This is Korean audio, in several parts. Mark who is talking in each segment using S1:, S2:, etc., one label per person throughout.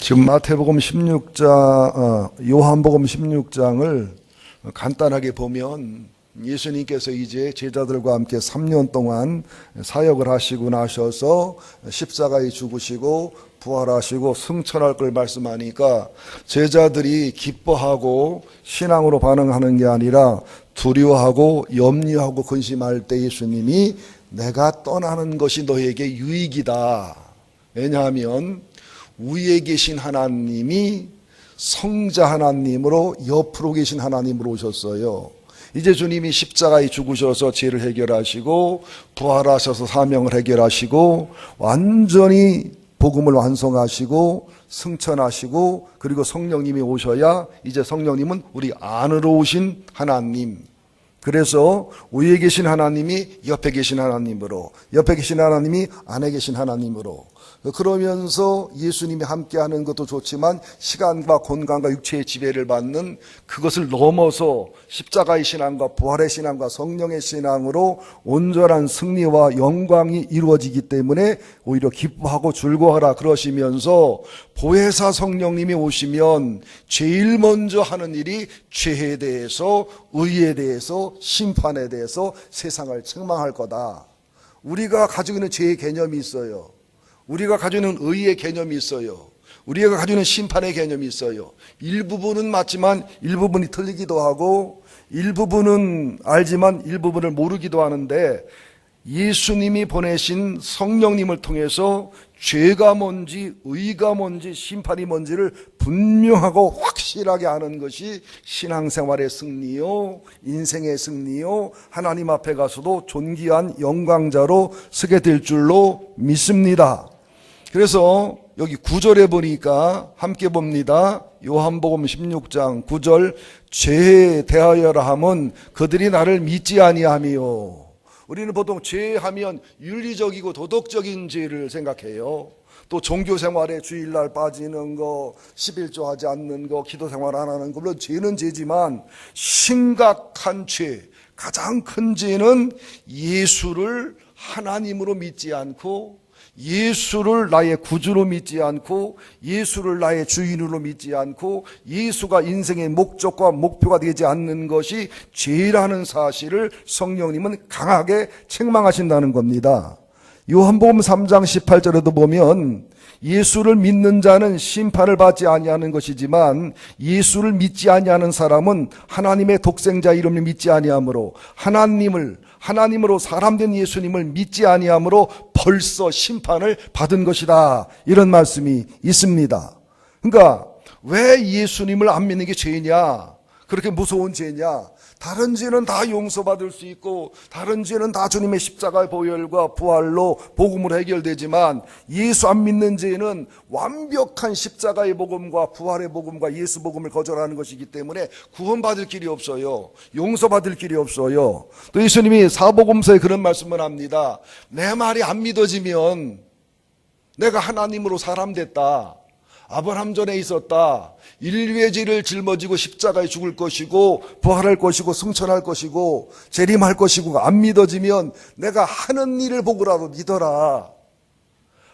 S1: 지금 마태복음 16장, 요한복음 16장을 간단하게 보면 예수님께서 이제 제자들과 함께 3년 동안 사역을 하시고 나셔서 십자가에 죽으시고 부활하시고 승천할 걸 말씀하니까 제자들이 기뻐하고 신앙으로 반응하는 게 아니라 두려워하고 염려하고 근심할 때 예수님이 내가 떠나는 것이 너에게 유익이다. 왜냐하면 위에 계신 하나님이 성자 하나님으로 옆으로 계신 하나님으로 오셨어요. 이제 주님이 십자가에 죽으셔서 죄를 해결하시고 부활하셔서 사명을 해결하시고 완전히 복음을 완성하시고 승천하시고 그리고 성령님이 오셔야 이제 성령님은 우리 안으로 오신 하나님. 그래서 위에 계신 하나님이 옆에 계신 하나님으로, 옆에 계신 하나님이 안에 계신 하나님으로, 그러면서 예수님이 함께하는 것도 좋지만 시간과 공간과 육체의 지배를 받는 그것을 넘어서 십자가의 신앙과 부활의 신앙과 성령의 신앙으로 온전한 승리와 영광이 이루어지기 때문에 오히려 기뻐하고 즐거워하라 그러시면서 보혜사 성령님이 오시면 제일 먼저 하는 일이 죄에 대해서, 의에 대해서, 심판에 대해서 세상을 책망할 거다. 우리가 가지고 있는 죄의 개념이 있어요. 우리가 가지고 있는 의의 개념이 있어요. 우리가 가지고 있는 심판의 개념이 있어요. 일부분은 맞지만 일부분이 틀리기도 하고 일부분은 알지만 일부분을 모르기도 하는데 예수님이 보내신 성령님을 통해서 죄가 뭔지 의가 뭔지 심판이 뭔지를 분명하고 확실하게 아는 것이 신앙생활의 승리요, 인생의 승리요, 하나님 앞에 가서도 존귀한 영광자로 서게 될 줄로 믿습니다. 그래서 여기 9절에 보니까 함께 봅니다. 요한복음 16장 9절, 죄에 대하여라 함은 그들이 나를 믿지 아니하며. 우리는 보통 죄하면 윤리적이고 도덕적인 죄를 생각해요. 또 종교생활에 주일날 빠지는 거, 11조 하지 않는 거, 기도생활 안 하는 거, 물론 죄는 죄지만 심각한 죄, 가장 큰 죄는 예수를 하나님으로 믿지 않고 예수를 나의 구주로 믿지 않고 예수를 나의 주인으로 믿지 않고 예수가 인생의 목적과 목표가 되지 않는 것이 죄라는 사실을 성령님은 강하게 책망하신다는 겁니다. 요한복음 3장 18절에도 보면 예수를 믿는 자는 심판을 받지 아니하는 것이지만 예수를 믿지 아니하는 사람은 하나님의 독생자 이름을 믿지 아니하므로 하나님으로 사람된 예수님을 믿지 아니하므로 벌써 심판을 받은 것이다. 이런 말씀이 있습니다. 그러니까 왜 예수님을 안 믿는 게 죄냐? 그렇게 무서운 죄냐? 다른 죄는 다 용서받을 수 있고 다른 죄는 다 주님의 십자가의 보혈과 부활로 복음으로 해결되지만 예수 안 믿는 죄는 완벽한 십자가의 복음과 부활의 복음과 예수 복음을 거절하는 것이기 때문에 구원받을 길이 없어요. 용서받을 길이 없어요. 또 예수님이 사복음서에 그런 말씀을 합니다. 내 말이 안 믿어지면 내가 하나님으로 사람 됐다. 아브라함 전에 있었다. 인류의 죄를 짊어지고 십자가에 죽을 것이고 부활할 것이고 승천할 것이고 재림할 것이고 안 믿어지면 내가 하는 일을 보고라도 믿어라.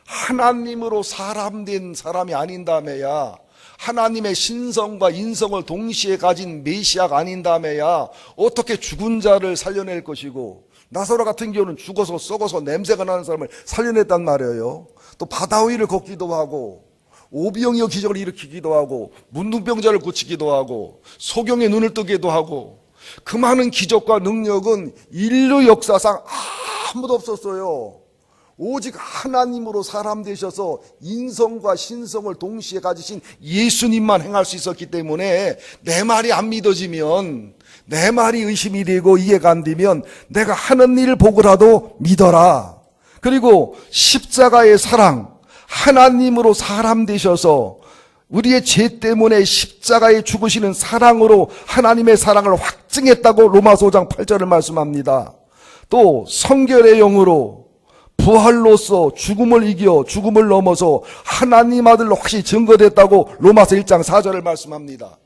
S1: 하나님으로 사람 된 사람이 아닌다며야, 하나님의 신성과 인성을 동시에 가진 메시아가 아닌다며야 어떻게 죽은 자를 살려낼 것이고, 나사로 같은 경우는 죽어서 썩어서 냄새가 나는 사람을 살려냈단 말이에요. 또 바다 위를 걷기도 하고 오병이어 기적을 일으키기도 하고 문둥병자를 고치기도 하고 소경의 눈을 뜨기도 하고, 그 많은 기적과 능력은 인류 역사상 아무도 없었어요. 오직 하나님으로 사람 되셔서 인성과 신성을 동시에 가지신 예수님만 행할 수 있었기 때문에 내 말이 안 믿어지면, 내 말이 의심이 되고 이해가 안 되면 내가 하는 일을 보고라도 믿어라. 그리고 십자가의 사랑, 하나님으로 사람 되셔서 우리의 죄 때문에 십자가에 죽으시는 사랑으로 하나님의 사랑을 확증했다고 로마서 5장 8절을 말씀합니다. 또 성결의 영으로 부활로서 죽음을 이겨 죽음을 넘어서 하나님 아들로 확실히 증거됐다고 로마서 1장 4절을 말씀합니다.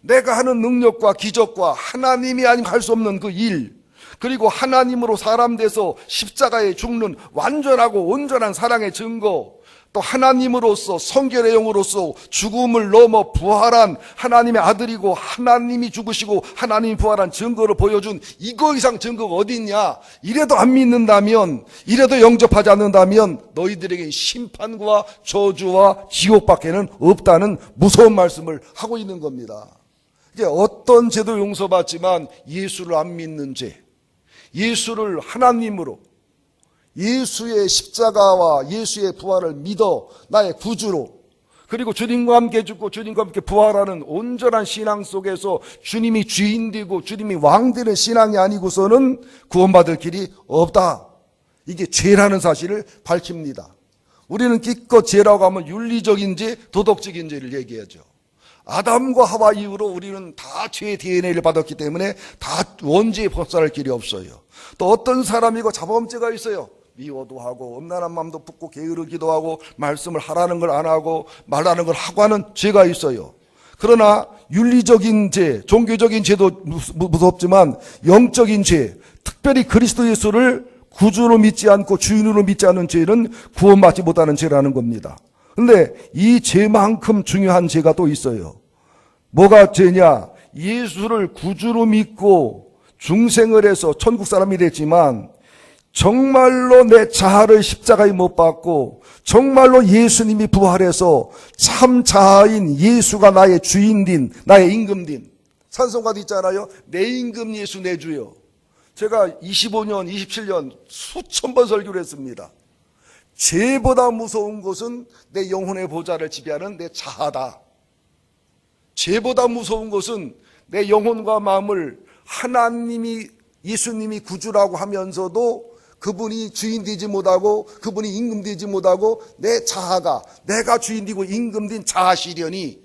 S1: 내가 하는 능력과 기적과 하나님이 아니면 할 수 없는 그 일, 그리고 하나님으로 사람 돼서 십자가에 죽는 완전하고 온전한 사랑의 증거, 또 하나님으로서 성결의 영으로서 죽음을 넘어 부활한 하나님의 아들이고 하나님이 죽으시고 하나님이 부활한 증거를 보여준 이거 이상 증거가 어디 있냐? 이래도 안 믿는다면, 이래도 영접하지 않는다면 너희들에게 심판과 저주와 지옥밖에는 없다는 무서운 말씀을 하고 있는 겁니다. 이제 어떤 죄도 용서받지만 예수를 안 믿는 죄, 예수를 하나님으로, 예수의 십자가와 예수의 부활을 믿어 나의 구주로, 그리고 주님과 함께 죽고 주님과 함께 부활하는 온전한 신앙 속에서 주님이 주인 되고 주님이 왕 되는 신앙이 아니고서는 구원받을 길이 없다. 이게 죄라는 사실을 밝힙니다. 우리는 기껏 죄라고 하면 윤리적인 죄, 도덕적인 죄를 얘기하죠. 아담과 하와 이후로 우리는 다 죄의 DNA를 받았기 때문에 다 원죄에 벗어날 길이 없어요. 또 어떤 사람이고 자범죄가 있어요. 미워도 하고 음란한 마음도 품고 게으르기도 하고 말씀을 하라는 걸 안 하고 말하는 걸 하고 하는 죄가 있어요. 그러나 윤리적인 죄, 종교적인 죄도 무섭지만 영적인 죄, 특별히 그리스도 예수를 구주로 믿지 않고 주인으로 믿지 않는 죄는 구원받지 못하는 죄라는 겁니다. 근데 이 죄만큼 중요한 죄가 또 있어요. 뭐가 죄냐? 예수를 구주로 믿고 중생을 해서 천국 사람이 됐지만 정말로 내 자아를 십자가에 못 박고 정말로 예수님이 부활해서 참 자아인 예수가 나의 주인din, 나의 임금din. 찬송가도 있잖아요. 내 임금 예수 내 주여. 제가 25년, 27년 수천 번 설교를 했습니다. 죄보다 무서운 것은 내 영혼의 보좌를 지배하는 내 자아다. 죄보다 무서운 것은 내 영혼과 마음을 하나님이, 예수님이 구주라고 하면서도 그분이 주인 되지 못하고 그분이 임금 되지 못하고 내 자아가, 내가 주인 되고 임금 된 자아시련이,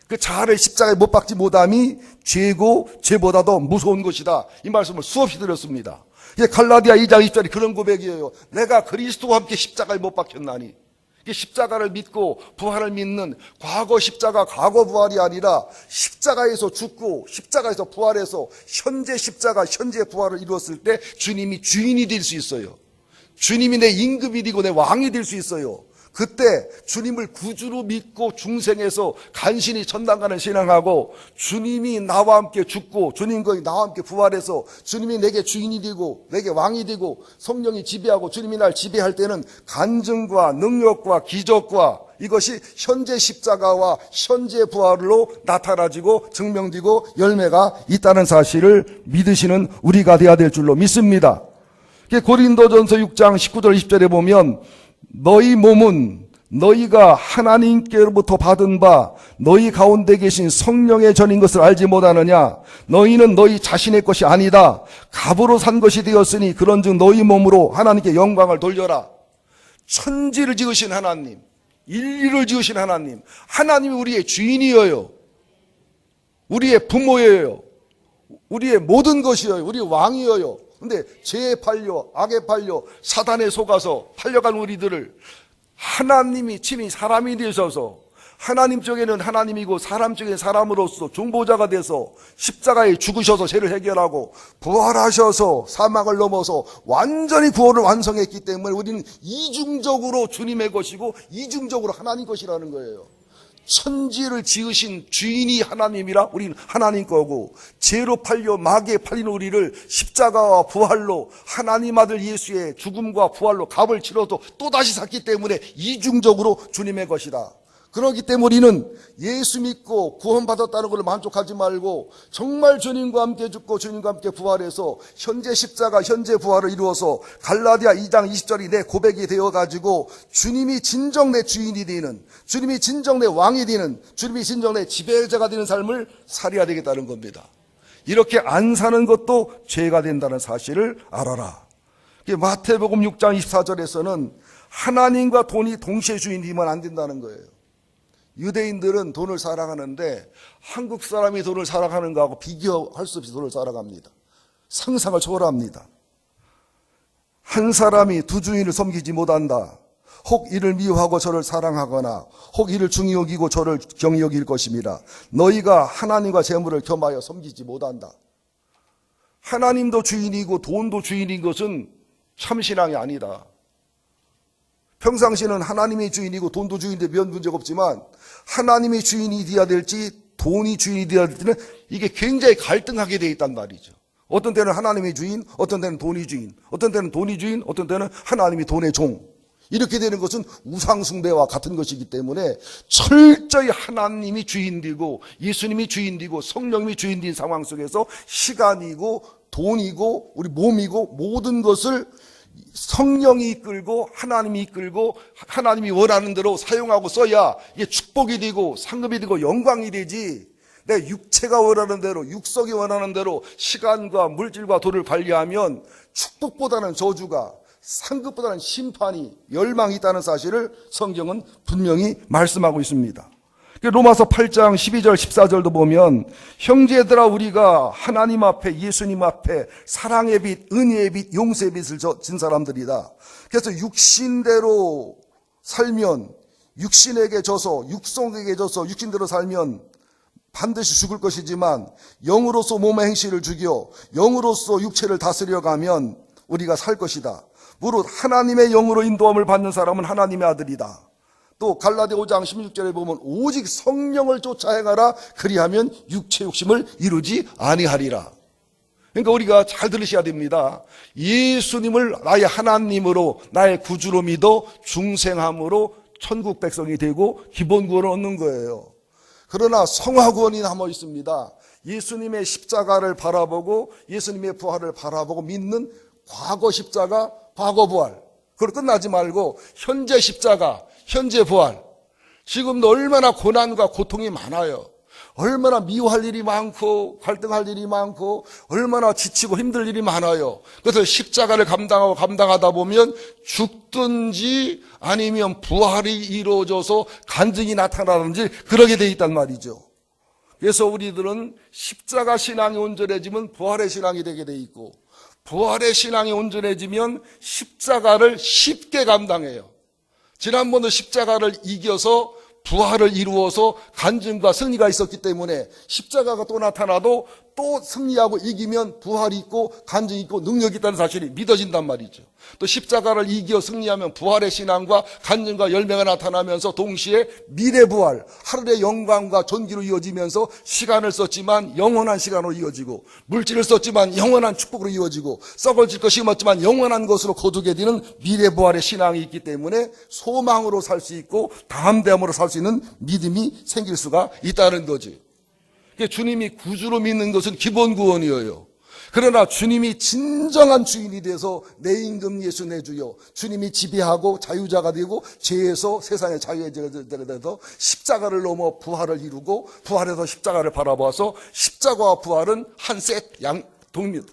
S1: 그 자아를 십자가에 못 박지 못함이 죄고 죄보다도 무서운 것이다. 이 말씀을 수없이 드렸습니다. 이제 갈라디아 2장 20절이 그런 고백이에요. 내가 그리스도와 함께 십자가에 못 박혔나니. 십자가를 믿고 부활을 믿는 과거 십자가, 과거 부활이 아니라 십자가에서 죽고 십자가에서 부활해서 현재 십자가, 현재 부활을 이루었을 때 주님이 주인이 될 수 있어요. 주님이 내 임금이 되고 내 왕이 될 수 있어요. 그때 주님을 구주로 믿고 중생에서 간신히 천당가는 신앙하고 주님이 나와 함께 죽고 주님과 나와 함께 부활해서 주님이 내게 주인이 되고 내게 왕이 되고 성령이 지배하고 주님이 날 지배할 때는 간증과 능력과 기적과 이것이 현재 십자가와 현재 부활로 나타나지고 증명되고 열매가 있다는 사실을 믿으시는 우리가 되어야 될 줄로 믿습니다. 고린도전서 6장 19절 20절에 보면 너희 몸은 너희가 하나님께로부터 받은 바 너희 가운데 계신 성령의 전인 것을 알지 못하느냐. 너희는 너희 자신의 것이 아니다. 값으로 산 것이 되었으니 그런즉 너희 몸으로 하나님께 영광을 돌려라. 천지를 지으신 하나님, 인류를 지으신 하나님, 하나님이 우리의 주인이어요. 우리의 부모예요. 우리의 모든 것이어요. 우리의 왕이어요. 근데 죄에 팔려, 악에 팔려, 사단에 속아서 팔려간 우리들을 하나님이 친히 사람이 되셔서 하나님 쪽에는 하나님이고 사람 쪽에는 사람으로서 중보자가 돼서 십자가에 죽으셔서 죄를 해결하고 부활하셔서 사망을 넘어서 완전히 구원을 완성했기 때문에 우리는 이중적으로 주님의 것이고 이중적으로 하나님 것이라는 거예요. 천지를 지으신 주인이 하나님이라 우리는 하나님 거고, 죄로 팔려 마귀에 팔린 우리를 십자가와 부활로 하나님 아들 예수의 죽음과 부활로 값을 치러서 또다시 샀기 때문에 이중적으로 주님의 것이다. 그렇기 때문에 우리는 예수 믿고 구원받았다는 걸로 만족하지 말고 정말 주님과 함께 죽고 주님과 함께 부활해서 현재 십자가, 현재 부활을 이루어서 갈라디아 2장 20절이 내 고백이 되어가지고 주님이 진정 내 주인이 되는, 주님이 진정 내 왕이 되는, 주님이 진정 내 지배자가 되는 삶을 살아야 되겠다는 겁니다. 이렇게 안 사는 것도 죄가 된다는 사실을 알아라. 마태복음 6장 24절에서는 하나님과 돈이 동시에 주인이면 안 된다는 거예요. 유대인들은 돈을 사랑하는데 한국 사람이 돈을 사랑하는 거하고 비교할 수 없이 돈을 사랑합니다. 상상을 초월합니다. 한 사람이 두 주인을 섬기지 못한다. 혹 이를 미워하고 저를 사랑하거나 혹 이를 중히 여기고 저를 경히 여길 것입니다. 너희가 하나님과 재물을 겸하여 섬기지 못한다. 하나님도 주인이고 돈도 주인인 것은 참신앙이 아니다. 평상시는 하나님이 주인이고 돈도 주인인데 면 문제가 없지만 하나님이 주인이 되어야 될지 돈이 주인이 되어야 될지는 이게 굉장히 갈등하게 돼 있단 말이죠. 어떤 때는 하나님이 주인, 어떤 때는 돈이 주인, 어떤 때는 돈이 주인, 어떤 때는 하나님이 돈의 종. 이렇게 되는 것은 우상숭배와 같은 것이기 때문에 철저히 하나님이 주인되고 예수님이 주인되고 성령님이 주인된 상황 속에서 시간이고 돈이고 우리 몸이고 모든 것을 성령이 이끌고 하나님이 이끌고 하나님이 원하는 대로 사용하고 써야 이게 축복이 되고 상급이 되고 영광이 되지, 내 육체가 원하는 대로 육성이 원하는 대로 시간과 물질과 돈을 관리하면 축복보다는 저주가, 상급보다는 심판이, 멸망이 있다는 사실을 성경은 분명히 말씀하고 있습니다. 로마서 8장 12절 14절도 보면 형제들아 우리가 하나님 앞에 예수님 앞에 사랑의 빛, 은혜의 빛, 용서의 빛을 진 사람들이다. 그래서 육신대로 살면, 육신에게 져서 육성에게 져서 육신대로 살면 반드시 죽을 것이지만 영으로서 몸의 행실을 죽여 영으로서 육체를 다스려 가면 우리가 살 것이다. 무릇 하나님의 영으로 인도함을 받는 사람은 하나님의 아들이다. 또 갈라디아 5장 16절에 보면 오직 성령을 쫓아 행하라 그리하면 육체 욕심을 이루지 아니하리라. 그러니까 우리가 잘 들으셔야 됩니다. 예수님을 나의 하나님으로 나의 구주로 믿어 중생함으로 천국 백성이 되고 기본 구원을 얻는 거예요. 그러나 성화 구원이 남아 있습니다. 예수님의 십자가를 바라보고 예수님의 부활을 바라보고 믿는 과거 십자가, 과거 부활. 그걸 끝나지 말고 현재 십자가, 현재 부활. 지금도 얼마나 고난과 고통이 많아요. 얼마나 미워할 일이 많고 갈등할 일이 많고 얼마나 지치고 힘들 일이 많아요. 그것을 십자가를 감당하다 보면 죽든지 아니면 부활이 이루어져서 간증이 나타나든지 그러게 돼 있단 말이죠. 그래서 우리들은 십자가 신앙이 온전해지면 부활의 신앙이 되게 돼 있고 부활의 신앙이 온전해지면 십자가를 쉽게 감당해요. 지난번에 십자가를 이겨서 부활을 이루어서 간증과 승리가 있었기 때문에 십자가가 또 나타나도 또 승리하고 이기면 부활이 있고 간증이 있고 능력이 있다는 사실이 믿어진단 말이죠. 또 십자가를 이겨 승리하면 부활의 신앙과 간증과 열매가 나타나면서 동시에 미래 부활, 하늘의 영광과 존귀로 이어지면서 시간을 썼지만 영원한 시간으로 이어지고 물질을 썼지만 영원한 축복으로 이어지고 썩어질 것이 없지만 영원한 것으로 거두게 되는 미래 부활의 신앙이 있기 때문에 소망으로 살 수 있고 담대함으로 살 수 있는 믿음이 생길 수가 있다는 거지. 주님이 구주로 믿는 것은 기본 구원이에요. 그러나 주님이 진정한 주인이 돼서 내 임금 예수 내 주여, 주님이 지배하고 자유자가 되고 죄에서 세상의 자유자가 돼서 십자가를 넘어 부활을 이루고 부활에서 십자가를 바라봐서 십자가와 부활은 한 세트,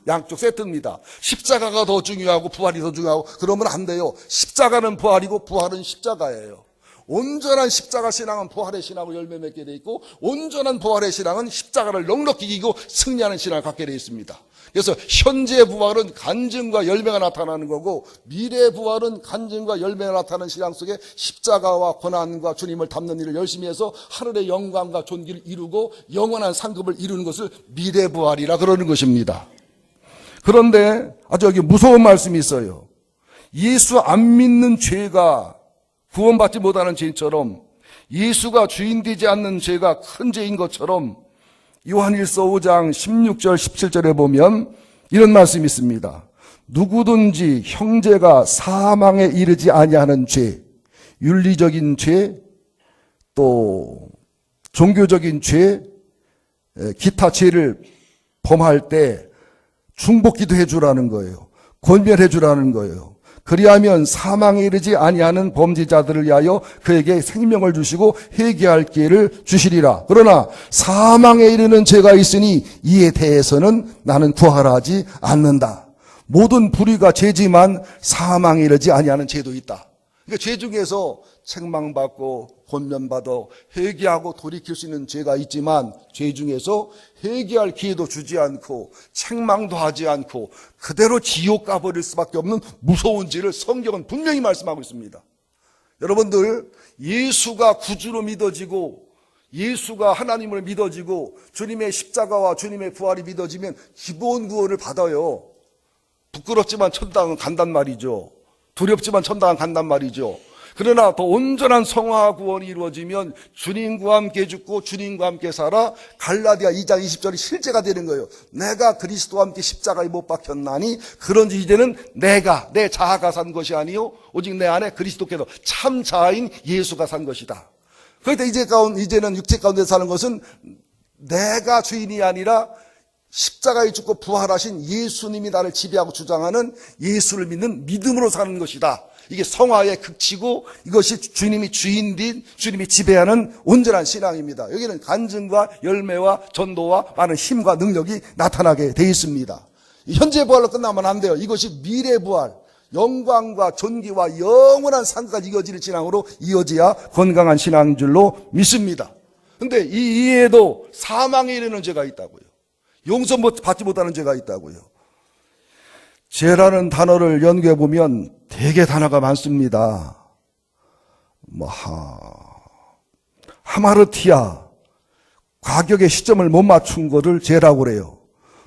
S1: 양쪽 세트입니다. 십자가가 더 중요하고 부활이 더 중요하고 그러면 안 돼요. 십자가는 부활이고 부활은 십자가예요. 온전한 십자가 신앙은 부활의 신앙으로 열매 맺게 돼 있고 온전한 부활의 신앙은 십자가를 넉넉히 이기고 승리하는 신앙을 갖게 돼 있습니다. 그래서 현재 부활은 간증과 열매가 나타나는 거고 미래 부활은 간증과 열매가 나타나는 신앙 속에 십자가와 고난과 주님을 담는 일을 열심히 해서 하늘의 영광과 존귀를 이루고 영원한 상급을 이루는 것을 미래 부활이라 그러는 것입니다. 그런데 아주 여기 무서운 말씀이 있어요. 예수 안 믿는 죄가 구원받지 못하는 죄처럼 예수가 주인 되지 않는 죄가 큰 죄인 것처럼 요한일서 5장 16절 17절에 보면 이런 말씀이 있습니다. 누구든지 형제가 사망에 이르지 아니하는 죄, 윤리적인 죄, 또 종교적인 죄, 기타 죄를 범할 때 중복 기도해 주라는 거예요. 권면해 주라는 거예요. 그리하면 사망에 이르지 아니하는 범죄자들을 위하여 그에게 생명을 주시고 회개할 기회를 주시리라. 그러나 사망에 이르는 죄가 있으니 이에 대해서는 나는 구하지 않는다. 모든 불의가 죄지만 사망에 이르지 아니하는 죄도 있다. 그러니까 죄 중에서 책망받고 권면받아 회개하고 돌이킬 수 있는 죄가 있지만 죄 중에서 회개할 기회도 주지 않고 책망도 하지 않고 그대로 지옥 가버릴 수밖에 없는 무서운 죄를 성경은 분명히 말씀하고 있습니다. 여러분들 예수가 구주로 믿어지고 예수가 하나님을 믿어지고 주님의 십자가와 주님의 부활이 믿어지면 기본 구원을 받아요. 부끄럽지만 천당은 간단 말이죠. 두렵지만 천당은 간단 말이죠. 그러나 더 온전한 성화 구원이 이루어지면 주님과 함께 죽고 주님과 함께 살아 갈라디아 2장 20절이 실제가 되는 거예요. 내가 그리스도와 함께 십자가에 못 박혔나니 그런지 이제는 내가 내 자아가 산 것이 아니요 오직 내 안에 그리스도께서 참 자아인 예수가 산 것이다. 그런데 이제는 육체 가운데 사는 것은 내가 주인이 아니라 십자가에 죽고 부활하신 예수님이 나를 지배하고 주장하는 예수를 믿는 믿음으로 사는 것이다. 이게 성화의 극치고 이것이 주님이 주인인 주님이 지배하는 온전한 신앙입니다. 여기는 간증과 열매와 전도와 많은 힘과 능력이 나타나게 되어 있습니다. 현재 부활로 끝나면 안 돼요. 이것이 미래 부활, 영광과 존귀와 영원한 상까지 이어지는 신앙으로 이어져야 건강한 신앙인 줄로 믿습니다. 그런데 이 이에도 사망에 이르는 죄가 있다고요. 용서받지 못하는 죄가 있다고요. 죄라는 단어를 연구해 보면 되게 단어가 많습니다. 하마르티아, 가격의 시점을 못 맞춘 것을 죄라고 그래요.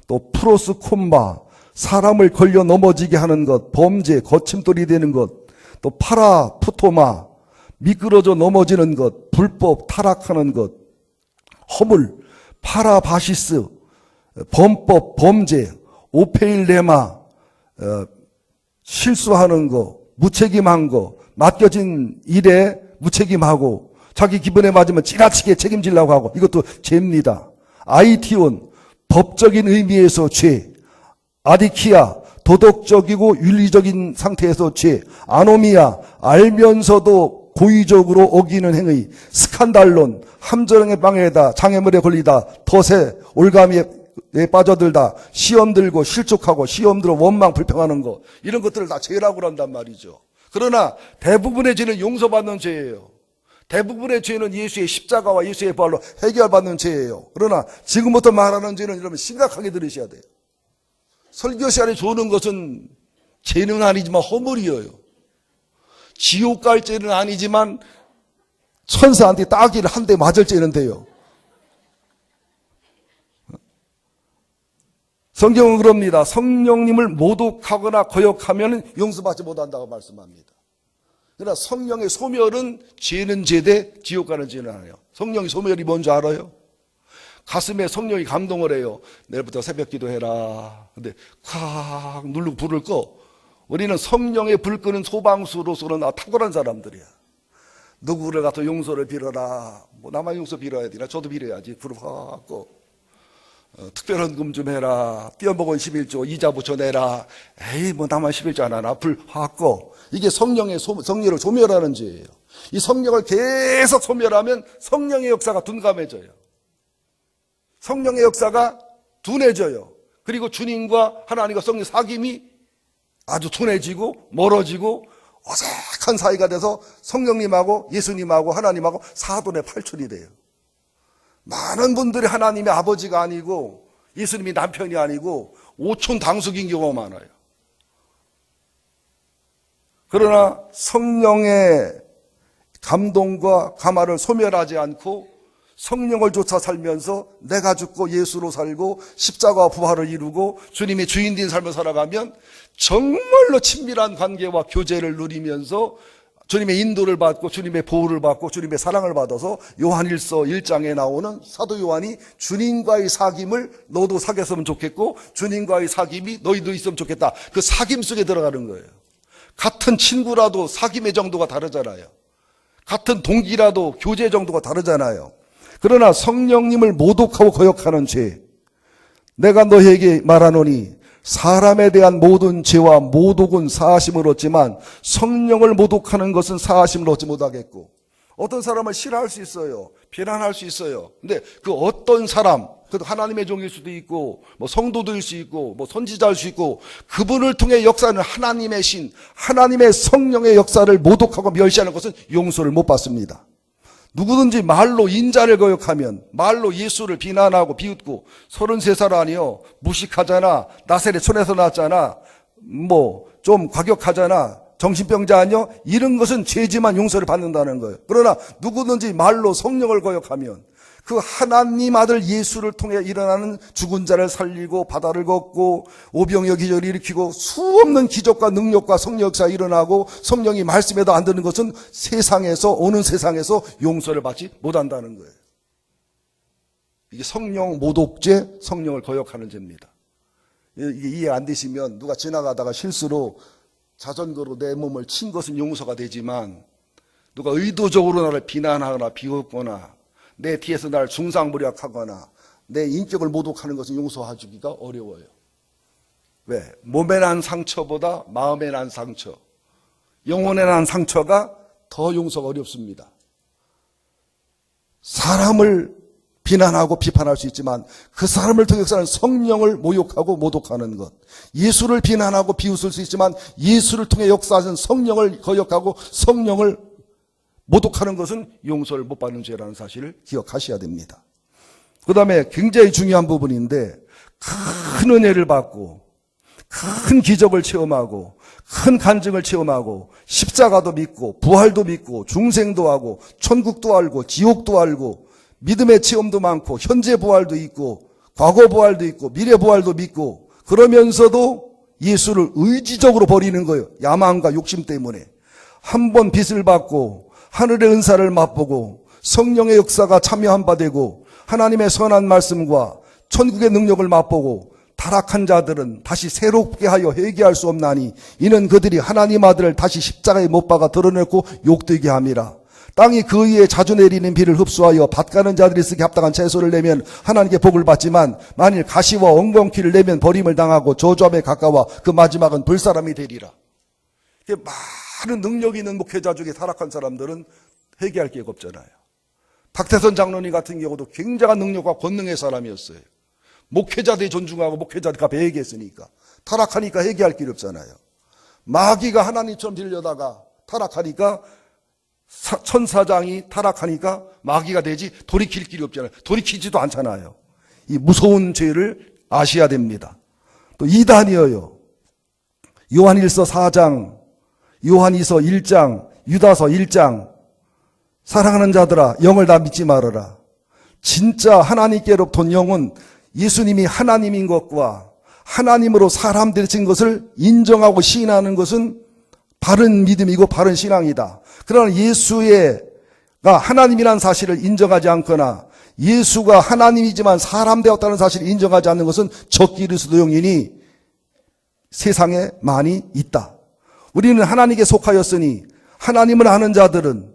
S1: 또 프로스콤바, 사람을 걸려 넘어지게 하는 것, 범죄, 거침돌이 되는 것, 또 파라푸토마, 미끄러져 넘어지는 것, 불법, 타락하는 것, 허물, 파라바시스, 범법, 범죄, 오페일레마, 실수하는 거, 무책임한 거, 맡겨진 일에 무책임하고 자기 기분에 맞으면 지나치게 책임지려고 하고 이것도 죄입니다. 아이티온, 법적인 의미에서 죄, 아디키아, 도덕적이고 윤리적인 상태에서 죄, 아노미아, 알면서도 고의적으로 어기는 행위, 스칸달론, 함정의 방해다, 장애물에 걸리다, 덫에 올가미에 빠져들다, 시험 들고 실족하고 시험 들어 원망 불평하는 거, 이런 것들을 다 죄라고 한단 말이죠. 그러나 대부분의 죄는 용서받는 죄예요. 대부분의 죄는 예수의 십자가와 예수의 부활로 해결받는 죄예요. 그러나 지금부터 말하는 죄는 여러분 심각하게 들으셔야 돼요. 설교 시간에 좋은 것은 죄는 아니지만 허물이에요. 지옥 갈 죄는 아니지만 천사한테 따귀를 한 대 맞을 죄는 돼요. 성경은 그럽니다. 성령님을 모독하거나 거역하면 용서받지 못한다고 말씀합니다. 그러나 성령의 소멸은 죄는 죄대 지옥 가는 죄는 아니에요. 성령의 소멸이 뭔지 알아요? 가슴에 성령이 감동을 해요. 내일부터 새벽 기도해라. 근데 콱 누르고 불을 꺼. 우리는 성령의 불 끄는 소방수로서는 탁월한 사람들이야. 누구를 가서 용서를 빌어라. 나만 용서 빌어야 되나? 저도 빌어야지. 불을 확 꺼. 특별한 금 좀 해라. 떼어먹은 11조 이자 붙여내라. 에이 나만 11조 안 하나. 불 확 꺼. 이게 성령을 소멸하는 죄예요. 이 성령을 계속 소멸하면 성령의 역사가 둔감해져요. 성령의 역사가 둔해져요. 그리고 주님과 하나님과 성령 사귐이 아주 둔해지고 멀어지고 어색한 사이가 돼서 성령님하고 예수님하고 하나님하고 사돈의 팔촌이 돼요. 많은 분들이 하나님의 아버지가 아니고 예수님이 남편이 아니고 오촌 당숙인 경우가 많아요. 그러나 성령의 감동과 감화를 소멸하지 않고 성령을 쫓아 살면서 내가 죽고 예수로 살고 십자가와 부활을 이루고 주님의 주인된 삶을 살아가면 정말로 친밀한 관계와 교제를 누리면서 주님의 인도를 받고 주님의 보호를 받고 주님의 사랑을 받아서 요한일서 1장에 나오는 사도 요한이 주님과의 사귐을 너도 사귀었으면 좋겠고 주님과의 사귐이 너희도 있으면 좋겠다. 그 사귐 속에 들어가는 거예요. 같은 친구라도 사귐의 정도가 다르잖아요. 같은 동기라도 교제 정도가 다르잖아요. 그러나 성령님을 모독하고 거역하는 죄, 내가 너희에게 말하노니 사람에 대한 모든 죄와 모독은 사하심을 얻지만 성령을 모독하는 것은 사하심을 얻지 못하겠고, 어떤 사람을 싫어할 수 있어요. 비난할 수 있어요. 근데 그 어떤 사람, 그것도 하나님의 종일 수도 있고 성도들일 수 있고 선지자일 수 있고, 그분을 통해 역사하는 하나님의 신, 하나님의 성령의 역사를 모독하고 멸시하는 것은 용서를 못 받습니다. 누구든지 말로 인자를 거역하면, 말로 예수를 비난하고 비웃고 33살 아니요 무식하잖아, 나세렛 촌에서 났잖아, 좀 과격하잖아, 정신병자 아니요, 이런 것은 죄지만 용서를 받는다는 거예요. 그러나 누구든지 말로 성령을 거역하면, 그 하나님 아들 예수를 통해 일어나는 죽은 자를 살리고 바다를 걷고 오병이어 기적을 일으키고 수없는 기적과 능력과 성령 역사가 일어나고 성령이 말씀에도 안 드는 것은 세상에서 오는 세상에서 용서를 받지 못한다는 거예요. 이게 성령 모독죄, 성령을 거역하는 죄입니다. 이게 이해 안 되시면 누가 지나가다가 실수로 자전거로 내 몸을 친 것은 용서가 되지만 누가 의도적으로 나를 비난하거나 비웃거나 내 뒤에서 나를 중상모략하거나 내 인격을 모독하는 것은 용서해주기가 어려워요. 왜? 몸에 난 상처보다 마음에 난 상처, 영혼에 난 상처가 더 용서가 어렵습니다. 사람을 비난하고 비판할 수 있지만 그 사람을 통해서는 성령을 모욕하고 모독하는 것, 예수를 비난하고 비웃을 수 있지만 예수를 통해 역사하신 성령을 거역하고 성령을 모독하는 것은 용서를 못 받는 죄라는 사실을 기억하셔야 됩니다. 그 다음에 굉장히 중요한 부분인데 큰 은혜를 받고 큰 기적을 체험하고 큰 간증을 체험하고 십자가도 믿고 부활도 믿고 중생도 하고 천국도 알고 지옥도 알고 믿음의 체험도 많고 현재 부활도 있고 과거 부활도 있고 미래 부활도 믿고 그러면서도 예수를 의지적으로 버리는 거예요. 야망과 욕심 때문에. 한 번 빚을 받고 하늘의 은사를 맛보고 성령의 역사가 참여한 바 되고 하나님의 선한 말씀과 천국의 능력을 맛보고 타락한 자들은 다시 새롭게 하여 회개할 수 없나니 이는 그들이 하나님 아들을 다시 십자가에 못 박아 드러냈고 욕되게 함이라. 땅이 그 위에 자주 내리는 비를 흡수하여 밭 가는 자들이 쓰기 합당한 채소를 내면 하나님께 복을 받지만 만일 가시와 엉겅퀴를 내면 버림을 당하고 저주함에 가까워 그 마지막은 불사람이 되리라. 많은 능력 있는 목회자 중에 타락한 사람들은 회개할 기회가 없잖아요. 박태선 장로님 같은 경우도 굉장한 능력과 권능의 사람이었어요. 목회자들이 존중하고 목회자들이 앞에 회개했으니까. 타락하니까 회개할 길이 없잖아요. 마귀가 하나님처럼 되려다가 타락하니까 천사장이 타락하니까 마귀가 되지 돌이킬 길이 없잖아요. 돌이키지도 않잖아요. 이 무서운 죄를 아셔야 됩니다. 또 이단이에요. 요한일서 4장, 요한이서 1장, 유다서 1장. 사랑하는 자들아 영을 다 믿지 말아라. 진짜 하나님께로부터 온 영은 예수님이 하나님인 것과 하나님으로 사람 되신 것을 인정하고 시인하는 것은 바른 믿음이고 바른 신앙이다. 그러나 예수가 하나님이라는 사실을 인정하지 않거나 예수가 하나님이지만 사람 되었다는 사실을 인정하지 않는 것은 적그리스도용인이 세상에 많이 있다. 우리는 하나님께 속하였으니 하나님을 아는 자들은,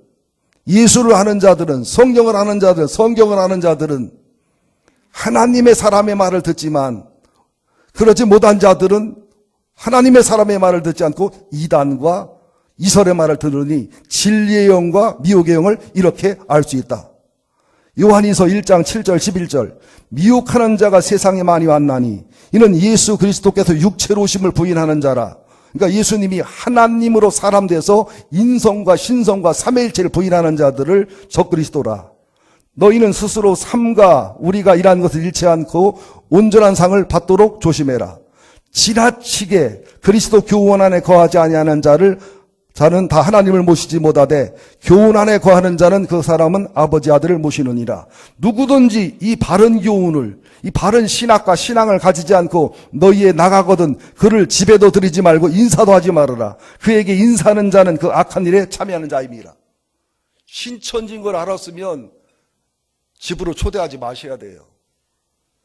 S1: 예수를 아는 자들은, 성경을 아는 자들은, 성경을 아는 자들은 하나님의 사람의 말을 듣지만 그러지 못한 자들은 하나님의 사람의 말을 듣지 않고 이단과 이설의 말을 들으니 진리의 영과 미혹의 영을 이렇게 알 수 있다. 요한이서 1장 7절 11절 미혹하는 자가 세상에 많이 왔나니 이는 예수 그리스도께서 육체로 오심을 부인하는 자라. 그러니까 예수님이 하나님으로 사람 돼서 인성과 신성과 삼위일체를 부인하는 자들을 적그리스도라. 너희는 스스로 삼가 우리가 일하는 것을 잃지 않고 온전한 상을 받도록 조심해라. 지나치게 그리스도 교훈 안에 거하지 아니하는 자는 다 하나님을 모시지 못하되 교훈 안에 거하는 자는 그 사람은 아버지 아들을 모시느니라. 누구든지 이 바른 교훈을, 이 바른 신학과 신앙을 가지지 않고 너희에 나가거든 그를 집에도 들이지 말고 인사도 하지 말아라. 그에게 인사하는 자는 그 악한 일에 참여하는 자임이라. 신천지인 걸 알았으면 집으로 초대하지 마셔야 돼요.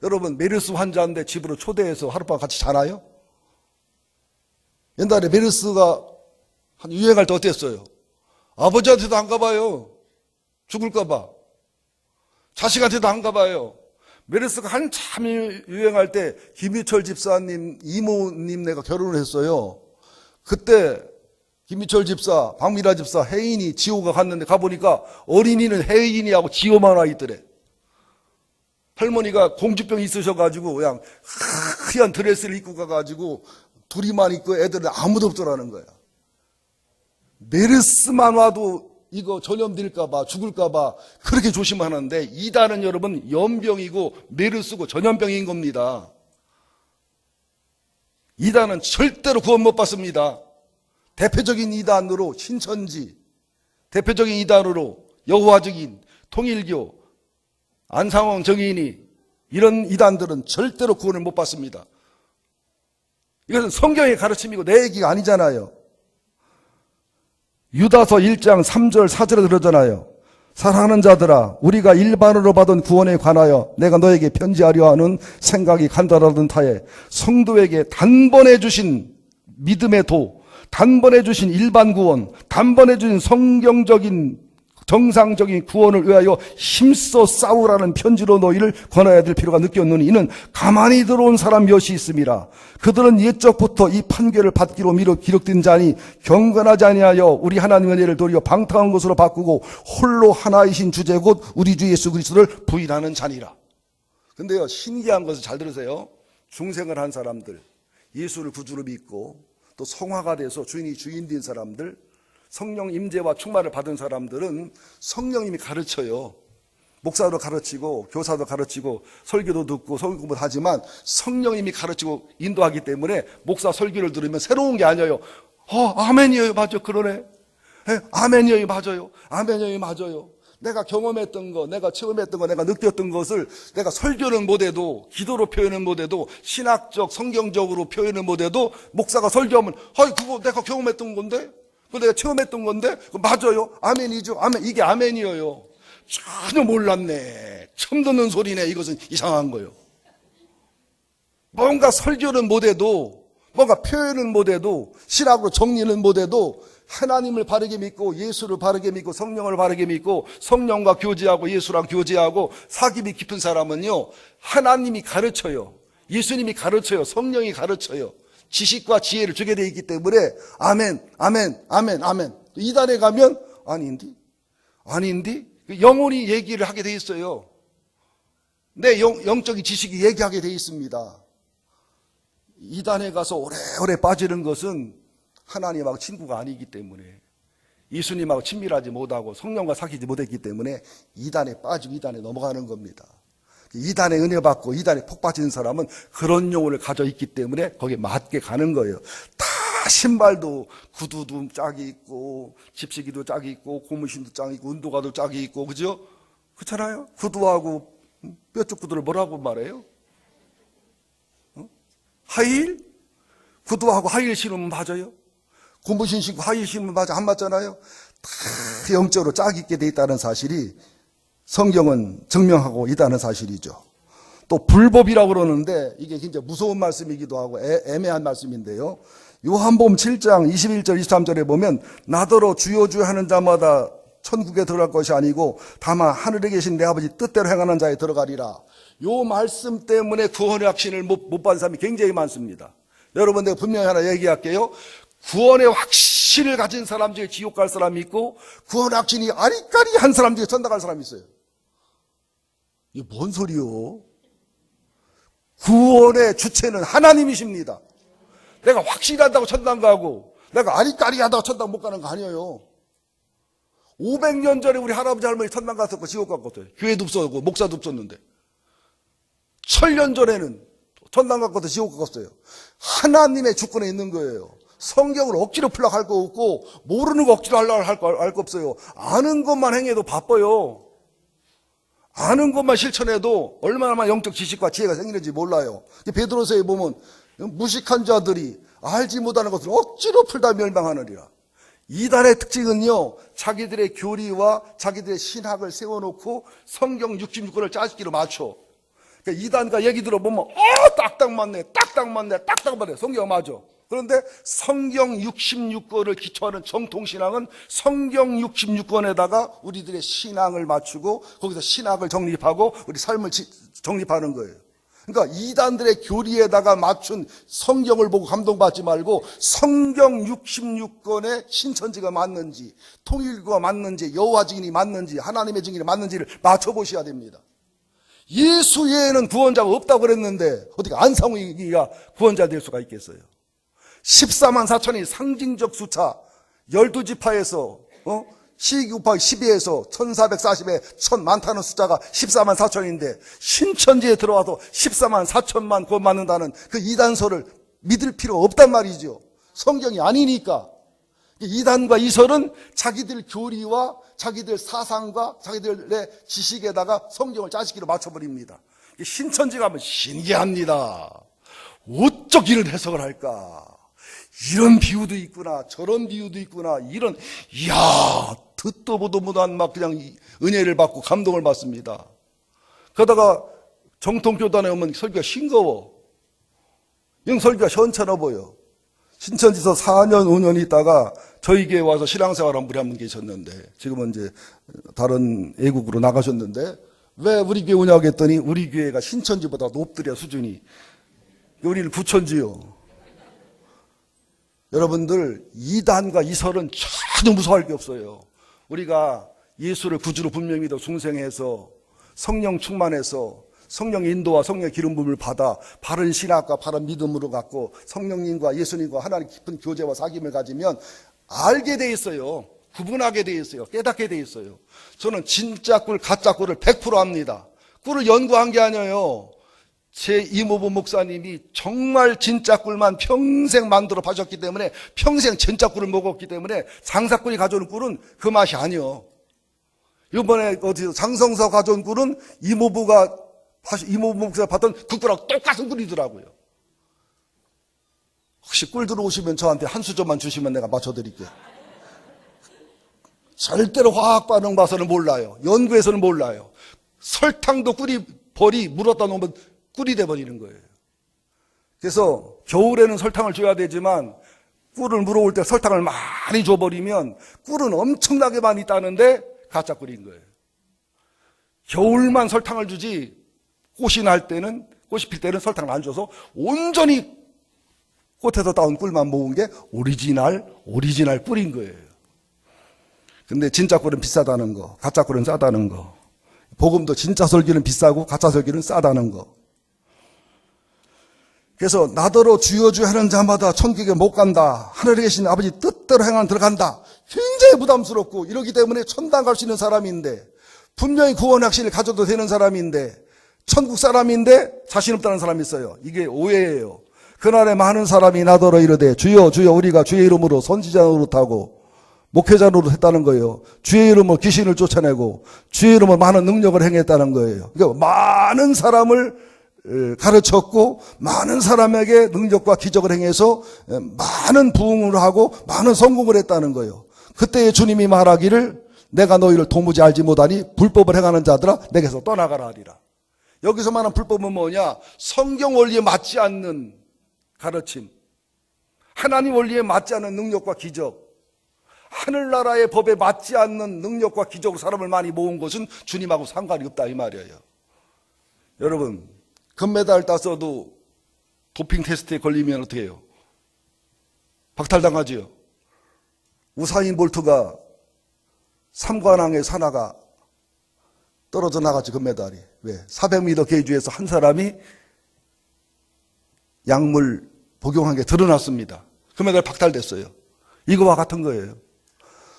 S1: 여러분 메르스 환자인데 집으로 초대해서 하룻밤 같이 자나요? 옛날에 메르스가 한 유행할 때 어땠어요? 아버지한테도 안 가봐요. 죽을까 봐. 자식한테도 안 가봐요. 메르스가 한참 유행할 때 김유철 집사님 이모님 내가 결혼을 했어요. 그때 김유철 집사, 박미라 집사, 혜인이 지호가 갔는데 가보니까 어린이는 혜인이하고 지호만 와 있더래. 할머니가 공주병이 있으셔가지고 그냥 하얀 드레스를 입고 가가지고 둘이만 있고 애들은 아무도 없더라는 거야. 메르스만 와도 이거 전염될까봐 죽을까봐 그렇게 조심하는데 이단은 여러분 연병이고 메르스고 전염병인 겁니다. 이단은 절대로 구원 못 받습니다. 대표적인 이단으로 신천지, 대표적인 이단으로 여호와적인 통일교, 안상홍 정의인이 이런 이단들은 절대로 구원을 못 받습니다. 이것은 성경의 가르침이고 내 얘기가 아니잖아요. 유다서 1장 3절 4절에 그러잖아요. 사랑하는 자들아, 우리가 일반으로 받은 구원에 관하여 내가 너에게 편지하려 하는 생각이 간절하던 타에 성도에게 단번에 주신 믿음의 도, 단번에 주신 일반 구원, 단번에 주신 성경적인 정상적인 구원을 위하여 힘써 싸우라는 편지로 너희를 권하여야 될 필요가 느꼈느니 이는 가만히 들어온 사람 몇이 있음이라. 그들은 옛적부터 이 판결을 받기로 미뤄 기록된 자니 경건하지 아니하여 우리 하나님의 은혜를 도리어 방탕한 것으로 바꾸고 홀로 하나이신 주제 곧 우리 주 예수 그리스도를 부인하는 자니라. 근데요, 신기한 것을 잘 들으세요. 중생을 한 사람들, 예수를 구주로 믿고 또 성화가 돼서 주인이 주인 된 사람들, 성령 임재와 충만을 받은 사람들은 성령님이 가르쳐요. 목사도 가르치고 교사도 가르치고 설교도 듣고 성경 공부도 하지만 성령님이 가르치고 인도하기 때문에 목사 설교를 들으면 새로운 게 아니에요. 아멘이에요. 맞아. 그러네. 아멘이에요. 맞아요. 아멘이에요. 맞아요. 내가 경험했던 거, 내가 체험했던 거, 내가 느꼈던 것을 내가 설교는 못해도, 기도로 표현은 못해도, 신학적, 성경적으로 표현은 못해도 목사가 설교하면 그거 내가 경험했던 건데? 그거 내가 체험했던 건데? 맞아요. 아멘이죠. 아멘. 이게 아멘이에요. 전혀 몰랐네. 처음 듣는 소리네. 이것은 이상한 거예요. 뭔가 설교는 못해도, 뭔가 표현은 못해도, 신학으로 정리는 못해도 하나님을 바르게 믿고 예수를 바르게 믿고 성령을 바르게 믿고 성령과 교제하고 예수랑 교제하고 사귐이 깊은 사람은요, 하나님이 가르쳐요. 예수님이 가르쳐요. 성령이 가르쳐요. 지식과 지혜를 주게 되어 있기 때문에 아멘, 아멘, 아멘, 아멘. 이단에 가면 아닌디? 영혼이 얘기를 하게 돼 있어요. 내 영적인 지식이 얘기하게 돼 있습니다. 이단에 가서 오래오래 빠지는 것은 하나님하고 친구가 아니기 때문에, 예수님하고 친밀하지 못하고 성령과 사귀지 못했기 때문에 이단에 빠지고 이단에 넘어가는 겁니다. 이단에 은혜 받고 이단에 폭 빠지는 사람은 그런 영혼을 가져 있기 때문에 거기에 맞게 가는 거예요. 다 신발도 구두도 짝이 있고 집시기도 짝이 있고 고무신도 짝이 있고 운동화도 짝이 있고, 그죠? 그렇잖아요. 구두하고 뼈쪽 구두를 뭐라고 말해요? 하이힐? 구두하고 하이힐 신으면 맞아요? 고무신 신고 하이힐 신으면 맞아? 안 맞잖아요? 다 영적으로 짝이 있게 돼 있다는 사실이 성경은 증명하고 있다는 사실이죠. 또 불법이라고 그러는데 이게 굉장히 무서운 말씀이기도 하고 애매한 말씀인데요. 요한복음 7장 21절 23절에 보면 나더러 주여 주여 하는 자마다 천국에 들어갈 것이 아니고 다만 하늘에 계신 내 아버지 뜻대로 행하는 자에 들어가리라. 요 말씀 때문에 구원의 확신을 못 받은 사람이 굉장히 많습니다. 여러분, 내가 분명히 하나 얘기할게요. 구원의 확신을 가진 사람 중에 지옥 갈 사람이 있고 구원의 확신이 아리까리한 사람 중에 천당 갈 사람이 있어요. 이게 뭔 소리요? 구원의 주체는 하나님이십니다. 내가 확실하다고 천당 가고 내가 아리까리하다고 천당 못 가는 거 아니에요. 500년 전에 우리 할아버지 할머니 천당 갔었고 지옥 갔거든요. 교회도 없었고 목사도 없었는데 1000년 전에는 천당 갔거든 지옥 갔어요. 하나님의 주권에 있는 거예요. 성경을 억지로 풀려고 할 거 없고 모르는 거 억지로 하려고 할 거 없어요. 아는 것만 행해도 바빠요. 아는 것만 실천해도 얼마나 영적 지식과 지혜가 생기는지 몰라요. 베드로서에 보면 무식한 자들이 알지 못하는 것을 억지로 풀다 멸망하느니라. 이단의 특징은요, 자기들의 교리와 자기들의 신학을 세워놓고 성경 66권을 짜집기로 맞춰. 그러니까 이단과 얘기 들어보면 딱딱 맞네, 딱딱 맞네, 딱딱 맞네. 성경 맞아. 그런데 성경 66권을 기초하는 정통신앙은 성경 66권에다가 우리들의 신앙을 맞추고 거기서 신학을 정립하고 우리 삶을 정립하는 거예요. 그러니까 이단들의 교리에다가 맞춘 성경을 보고 감동받지 말고 성경 66권의 신천지가 맞는지, 통일교가 맞는지, 여호와 증인이 맞는지, 하나님의 증인이 맞는지를 맞춰보셔야 됩니다. 예수 외에는 구원자가 없다고 그랬는데 어떻게 안상우이가 구원자 될 수가 있겠어요? 14만 4천이 상징적 숫자, 12지파에서 12 곱하기 12에서 1440에 1000 많다는 숫자가 14만 4천인데 신천지에 들어와서 14만 4천만 구원 받는다는 그 이단서를 믿을 필요 없단 말이죠. 성경이 아니니까. 이단과 이설은 자기들 교리와 자기들 사상과 자기들의 지식에다가 성경을 짜식기로 맞춰버립니다. 신천지 가면 신기합니다. 어쩌 이런 해석을 할까? 이런 비유도 있구나, 저런 비유도 있구나, 이야, 듣도 보도 못한 막 그냥 은혜를 받고 감동을 받습니다. 그러다가 정통교단에 오면 설교가 싱거워. 영 설교가 현찮아 보여. 신천지에서 4년, 5년 있다가 저희 교회에 와서 신앙생활 한 분이 한 분 계셨는데, 지금은 이제 다른 애국으로 나가셨는데, 왜 우리 교회 오냐고 했더니, 우리 교회가 신천지보다 높더래, 수준이. 우리는 부천지요. 여러분들, 이단과 이설은 전혀 무서워할 게 없어요. 우리가 예수를 구주로 분명히 믿어 중생해서 성령 충만해서 성령 인도와 성령 기름 부음을 받아 바른 신학과 바른 믿음으로 갖고 성령님과 예수님과 하나님 깊은 교제와 사귐을 가지면 알게 돼 있어요. 구분하게 돼 있어요. 깨닫게 돼 있어요. 저는 진짜 꿀, 가짜 꿀을 100% 압니다. 꿀을 연구한 게 아니에요. 제 이모부 목사님이 정말 진짜 꿀만 평생 만들어 파셨기 때문에 평생 진짜 꿀을 먹었기 때문에 장사꾼이 가져오는 꿀은 그 맛이 아니요. 이번에 어디서 장성서 가져온 꿀은 이모부 목사가 봤던 그 꿀하고 똑같은 꿀이더라고요. 혹시 꿀 들어오시면 저한테 한 수저만 주시면 내가 맞춰드릴게요. 절대로 화학 반응 봐서는 몰라요. 연구에서는 몰라요. 설탕도 벌이 물었다 놓으면 꿀이 돼버리는 거예요. 그래서 겨울에는 설탕을 줘야 되지만 꿀을 물어올 때 설탕을 많이 줘버리면 꿀은 엄청나게 많이 따는데 가짜 꿀인 거예요. 겨울만 설탕을 주지 꽃이 필 때는 설탕을 안 줘서 온전히 꽃에서 따온 꿀만 모은 게 오리지널 꿀인 거예요. 근데 진짜 꿀은 비싸다는 거, 가짜 꿀은 싸다는 거. 복음도 진짜 설교는 비싸고 가짜 설교는 싸다는 거. 그래서 나더러 주여 주여 하는 자마다 천국에 못 간다. 하늘에 계신 아버지 뜻대로 행하면 들어간다. 굉장히 부담스럽고 이러기 때문에 천당 갈 수 있는 사람인데 분명히 구원 확신을 가져도 되는 사람인데 천국 사람인데 자신 없다는 사람이 있어요. 이게 오해예요. 그날에 많은 사람이 나더러 이르되 주여 주여 우리가 주의 이름으로 선지자 노릇하고 목회자 노릇했다는 거예요. 주의 이름으로 귀신을 쫓아내고 주의 이름으로 많은 능력을 행했다는 거예요. 그러니까 많은 사람을 가르쳤고 많은 사람에게 능력과 기적을 행해서 많은 부흥을 하고 많은 성공을 했다는 거예요. 그때 주님이 말하기를 내가 너희를 도무지 알지 못하니 불법을 행하는 자들아 내게서 떠나가라 하리라. 여기서 말하는 불법은 뭐냐? 성경 원리에 맞지 않는 가르침, 하나님 원리에 맞지 않는 능력과 기적, 하늘나라의 법에 맞지 않는 능력과 기적으로 사람을 많이 모은 것은 주님하고 상관이 없다 이 말이에요. 여러분, 금메달 땄어도 도핑 테스트에 걸리면 어떻게 해요? 박탈당하지요. 우사인 볼트가 삼관왕의 산하가 떨어져 나갔지, 금메달이. 왜? 400m 계주에서 한 사람이 약물 복용한 게 드러났습니다. 금메달 박탈됐어요. 이거와 같은 거예요.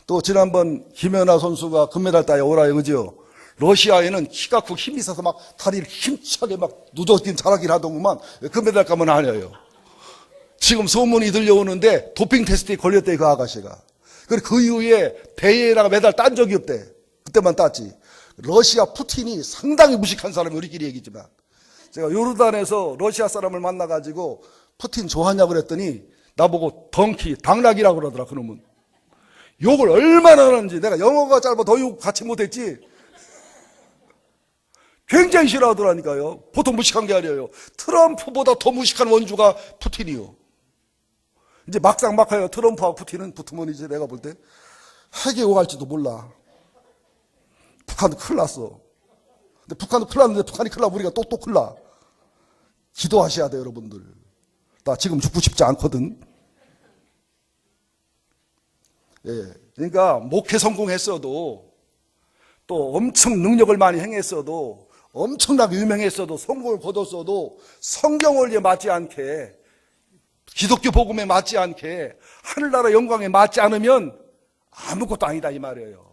S1: 또 지난번 김연아 선수가 금메달 따에 오라요, 그죠? 러시아에는 키가 크고 힘이 있어서 막 다리를 힘차게 막 누더긴 잘하긴 하더구만 금메달 가면 아니에요. 지금 소문이 들려오는데 도핑 테스트에 걸렸대, 그 아가씨가. 그리고 그 이후에 대회라가 메달 딴 적이 없대. 그때만 땄지. 러시아 푸틴이 상당히 무식한 사람이 우리끼리 얘기지만 제가 요르단에서 러시아 사람을 만나가지고 푸틴 좋아하냐고 그랬더니 나보고 덩키, 당락이라고 그러더라, 그놈은. 욕을 얼마나 하는지. 내가 영어가 짧아 더 욕 같이 못했지. 굉장히 싫어하더라니까요. 보통 무식한 게 아니에요. 트럼프보다 더 무식한 원주가 푸틴이요. 이제 막상 막하여 트럼프하고 푸틴은 붙으면 이제 내가 볼 때 핵이 오갈지도 몰라. 북한도 큰일 났어. 근데 북한도 큰일 났는데 북한이 큰일 나면 우리가 또 큰일 나. 기도하셔야 돼요, 여러분들. 나 지금 죽고 싶지 않거든. 예. 그러니까 목회 성공했어도 또 엄청 능력을 많이 행했어도 엄청나게 유명했어도 성공을 거뒀어도 성경 원리에 맞지 않게 기독교 복음에 맞지 않게 하늘나라 영광에 맞지 않으면 아무것도 아니다 이 말이에요.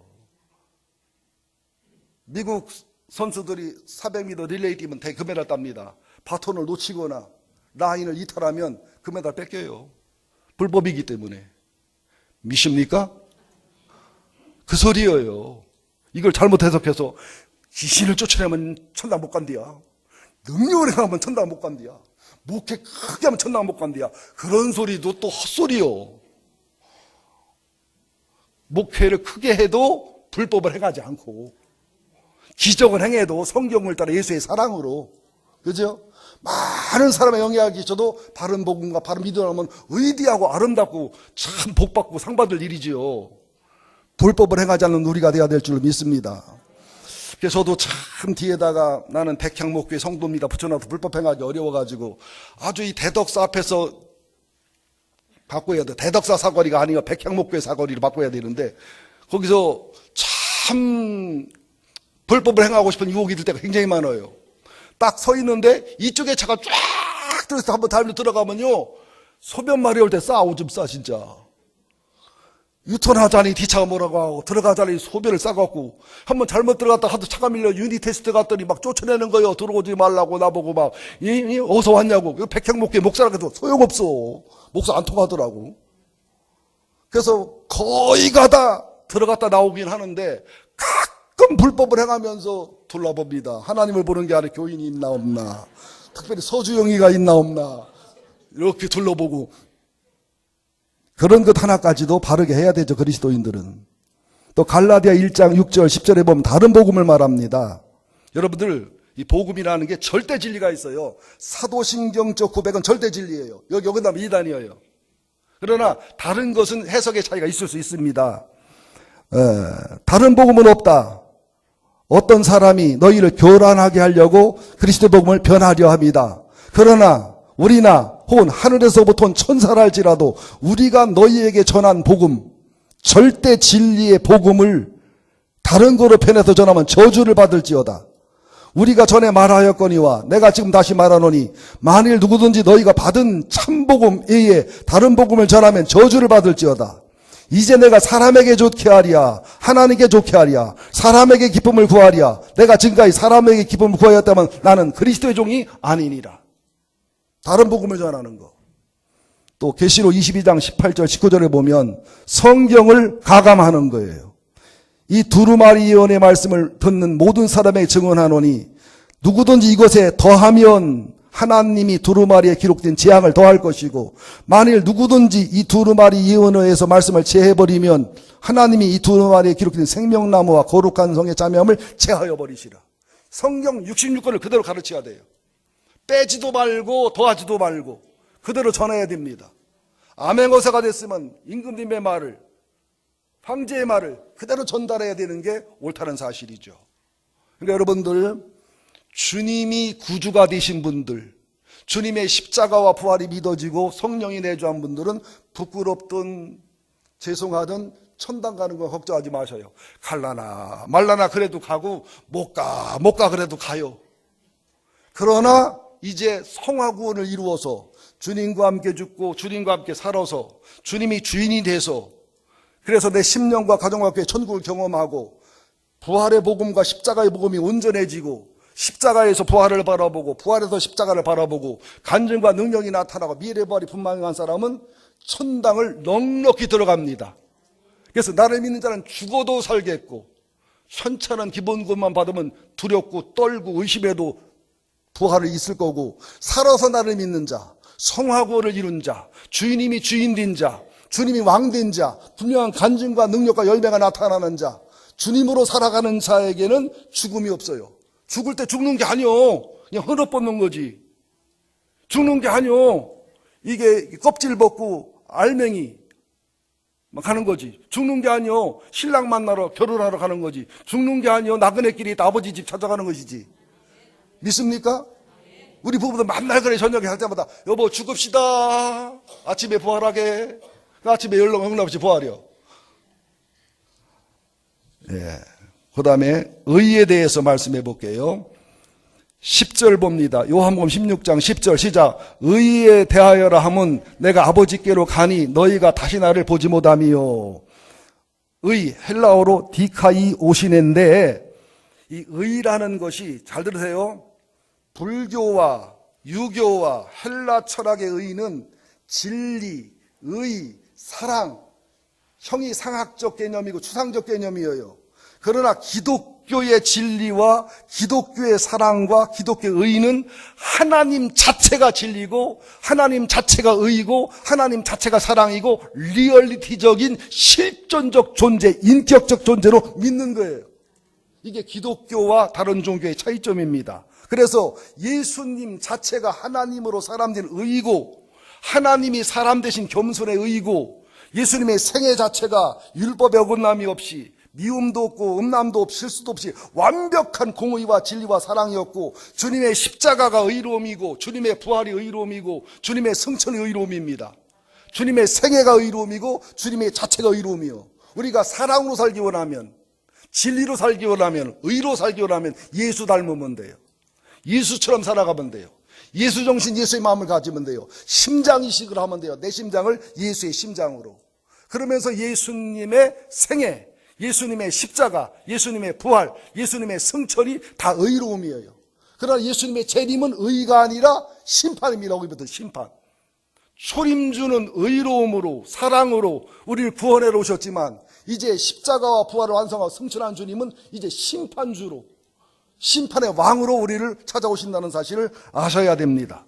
S1: 미국 선수들이 400m 릴레이 뛰면 금메달 땁니다. 바톤을 놓치거나 라인을 이탈하면 금메달 뺏겨요. 불법이기 때문에. 미십니까? 그 소리예요. 이걸 잘못 해석해서 귀신을 쫓아내면 천당 못 간디야. 능력을 행하면 천당 못 간디야. 목회 크게 하면 천당 못 간디야. 그런 소리도 또 헛소리요. 목회를 크게 해도 불법을 행하지 않고 기적을 행해도 성경을 따라 예수의 사랑으로, 그죠? 많은 사람의 영향을 끼쳐도 바른 복음과 바른 믿음을 하면 의디하고 아름답고 참 복받고 상받을 일이지요. 불법을 행하지 않는 우리가 되어야 될 줄 믿습니다. 그래서 저도 참 뒤에다가 나는 백향목교회 성도입니다 붙여놔도 불법 행하기 어려워가지고 아주 이 대덕사 앞에서 바꿔야 돼. 대덕사 사거리가 아니라 백향목교회 사거리로 바꿔야 되는데 거기서 참 불법을 행하고 싶은 유혹이 들 때가 굉장히 많아요. 딱 서 있는데 이쪽에 차가 쫙 들어서 한번 달려 들어가면요 소변 마려울 때 싸 오줌 싸 진짜. 유턴하자니 뒤차가 뭐라고 하고 들어가자니 소변을 싸갖고 한번 잘못 들어갔다 하도 차가 밀려 유니 테스트 갔더니 막 쫓아내는 거예요. 들어오지 말라고 나보고 막 어디서 왔냐고. 백향목교회 목사라고 해도 소용없어. 목사 안 통하더라고. 그래서 거의 가다 들어갔다 나오긴 하는데 가끔 불법을 행하면서 둘러봅니다. 하나님을 보는 게 아니라 교인이 있나 없나, 특별히 서주영이가 있나 없나 이렇게 둘러보고 그런 것 하나까지도 바르게 해야 되죠. 그리스도인들은. 또 갈라디아 1장 6절 10절에 보면 다른 복음을 말합니다. 여러분들 이 복음이라는 게 절대 진리가 있어요. 사도신경적 고백은 절대 진리예요. 여기다 미단이에요. 그러나 다른 것은 해석의 차이가 있을 수 있습니다. 다른 복음은 없다. 어떤 사람이 너희를 교란하게 하려고 그리스도 복음을 변하려 합니다. 그러나 우리나 혹은 하늘에서부터 온 천사랄지라도 우리가 너희에게 전한 복음, 절대 진리의 복음을 다른 거로 변해서 전하면 저주를 받을지어다. 우리가 전에 말하였거니와 내가 지금 다시 말하노니 만일 누구든지 너희가 받은 참복음 외에 다른 복음을 전하면 저주를 받을지어다. 이제 내가 사람에게 좋게 하랴 하나님께 좋게 하랴 사람에게 기쁨을 구하랴. 내가 지금까지 사람에게 기쁨을 구하였다면 나는 그리스도의 종이 아니니라. 다른 복음을 전하는 거. 또 계시록 22장 18절 19절에 보면 성경을 가감하는 거예요. 이 두루마리 예언의 말씀을 듣는 모든 사람에게 증언하노니 누구든지 이것에 더하면 하나님이 두루마리에 기록된 재앙을 더할 것이고 만일 누구든지 이 두루마리 예언에 의해서 말씀을 제해버리면 하나님이 이 두루마리에 기록된 생명나무와 거룩한 성의 자매함을 제하여 버리시라. 성경 66권을 그대로 가르쳐야 돼요. 빼지도 말고 더하지도 말고 그대로 전해야 됩니다. 암행어사가 됐으면 임금님의 말을, 황제의 말을 그대로 전달해야 되는 게 옳다는 사실이죠. 그러니까 여러분들 주님이 구주가 되신 분들, 주님의 십자가와 부활이 믿어지고 성령이 내주한 분들은 부끄럽든 죄송하든 천당 가는 거 걱정하지 마셔요. 갈라나 말라나 그래도 가고 못 가 그래도 가요. 그러나 이제 성화구원을 이루어서 주님과 함께 죽고 주님과 함께 살아서 주님이 주인이 돼서 그래서 내 심령과 가정과 함께 천국을 경험하고 부활의 복음과 십자가의 복음이 온전해지고 십자가에서 부활을 바라보고 부활에서 십자가를 바라보고 간증과 능력이 나타나고 미래 부활이 분명한 사람은 천당을 넉넉히 들어갑니다. 그래서 나를 믿는 자는 죽어도 살겠고 현찬한 기본급만 받으면 두렵고 떨고 의심해도 부활을 있을 거고 살아서 나를 믿는 자, 성화구원을 이룬 자, 주님이 주인 된 자, 주님이 왕 된 자, 분명한 간증과 능력과 열매가 나타나는 자, 주님으로 살아가는 자에게는 죽음이 없어요. 죽을 때 죽는 게 아니요. 그냥 헌옷 벗는 거지. 죽는 게 아니요. 이게 껍질 벗고 알맹이 막 가는 거지. 죽는 게 아니요. 신랑 만나러 결혼하러 가는 거지. 죽는 게 아니요. 나그네끼리 아버지 집 찾아가는 것이지. 믿습니까? 우리 부부도 만날 그래 저녁에 할 때마다 여보 죽읍시다. 아침에 부활하게. 아침에 연락 응답없이 부활이요. 예. 그 다음에 의에 대해서 말씀해 볼게요. 10절 봅니다. 요한복음 16장 10절 시작. 의에 대하여라 함은 내가 아버지께로 가니 너희가 다시 나를 보지 못함이요. 의 헬라어로 디카이 오시네인데 이 의라는 것이 잘 들으세요. 불교와 유교와 헬라 철학의 의는 진리, 의, 사랑, 형이 상학적 개념이고 추상적 개념이에요. 그러나 기독교의 진리와 기독교의 사랑과 기독교의 의는 하나님 자체가 진리고 하나님 자체가 의이고 하나님 자체가 사랑이고 리얼리티적인 실존적 존재, 인격적 존재로 믿는 거예요. 이게 기독교와 다른 종교의 차이점입니다. 그래서 예수님 자체가 하나님으로 사람된 의이고 하나님이 사람 대신 겸손의 의이고 예수님의 생애 자체가 율법의 어긋남이 없이 미움도 없고 음란도 없이 실수도 없이 완벽한 공의와 진리와 사랑이었고 주님의 십자가가 의로움이고 주님의 부활이 의로움이고 주님의 승천이 의로움입니다. 주님의 생애가 의로움이고 주님의 자체가 의로움이요. 우리가 사랑으로 살기 원하면 진리로 살기 원하면 의로 살기 원하면 예수 닮으면 돼요. 예수처럼 살아가면 돼요. 예수 정신 예수의 마음을 가지면 돼요. 심장이식을 하면 돼요. 내 심장을 예수의 심장으로. 그러면서 예수님의 생애, 예수님의 십자가, 예수님의 부활, 예수님의 승천이 다 의로움이에요. 그러나 예수님의 재림은 의가 아니라 심판입니다. 거기부터 심판. 초림주는 의로움으로 사랑으로 우리를 구원해 오셨지만 이제 십자가와 부활을 완성하고 승천한 주님은 이제 심판주로 심판의 왕으로 우리를 찾아오신다는 사실을 아셔야 됩니다.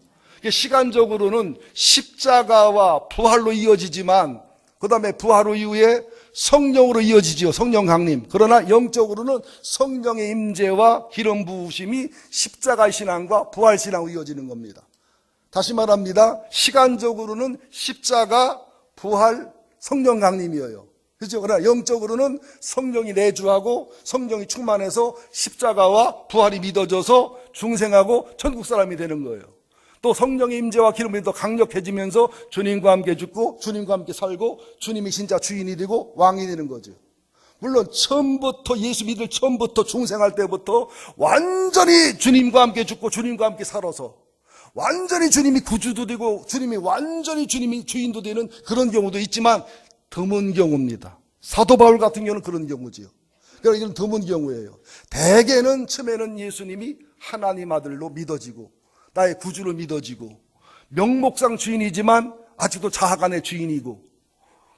S1: 시간적으로는 십자가와 부활로 이어지지만 그 다음에 부활 이후에 성령으로 이어지지요. 성령 강림. 그러나 영적으로는 성령의 임재와 기름 부으심이 십자가의 신앙과 부활 신앙으로 이어지는 겁니다. 다시 말합니다. 시간적으로는 십자가, 부활, 성령 강림이에요. 그렇죠? 그러나 영적으로는 성령이 내주하고 성령이 충만해서 십자가와 부활이 믿어져서 중생하고 천국 사람이 되는 거예요. 또 성령의 임재와 기름이 더 강력해지면서 주님과 함께 죽고 주님과 함께 살고 주님이 진짜 주인이 되고 왕이 되는 거죠. 물론 처음부터 예수 믿을 처음부터 중생할 때부터 완전히 주님과 함께 죽고 주님과 함께 살아서 완전히 주님이 구주도 되고 주님이 완전히 주님이 주인도 되는 그런 경우도 있지만 드문 경우입니다. 사도 바울 같은 경우는 그런 경우지요. 그러니까 이건 드문 경우예요. 대개는 처음에는 예수님이 하나님 아들로 믿어지고 나의 구주로 믿어지고 명목상 주인이지만 아직도 자아간의 주인이고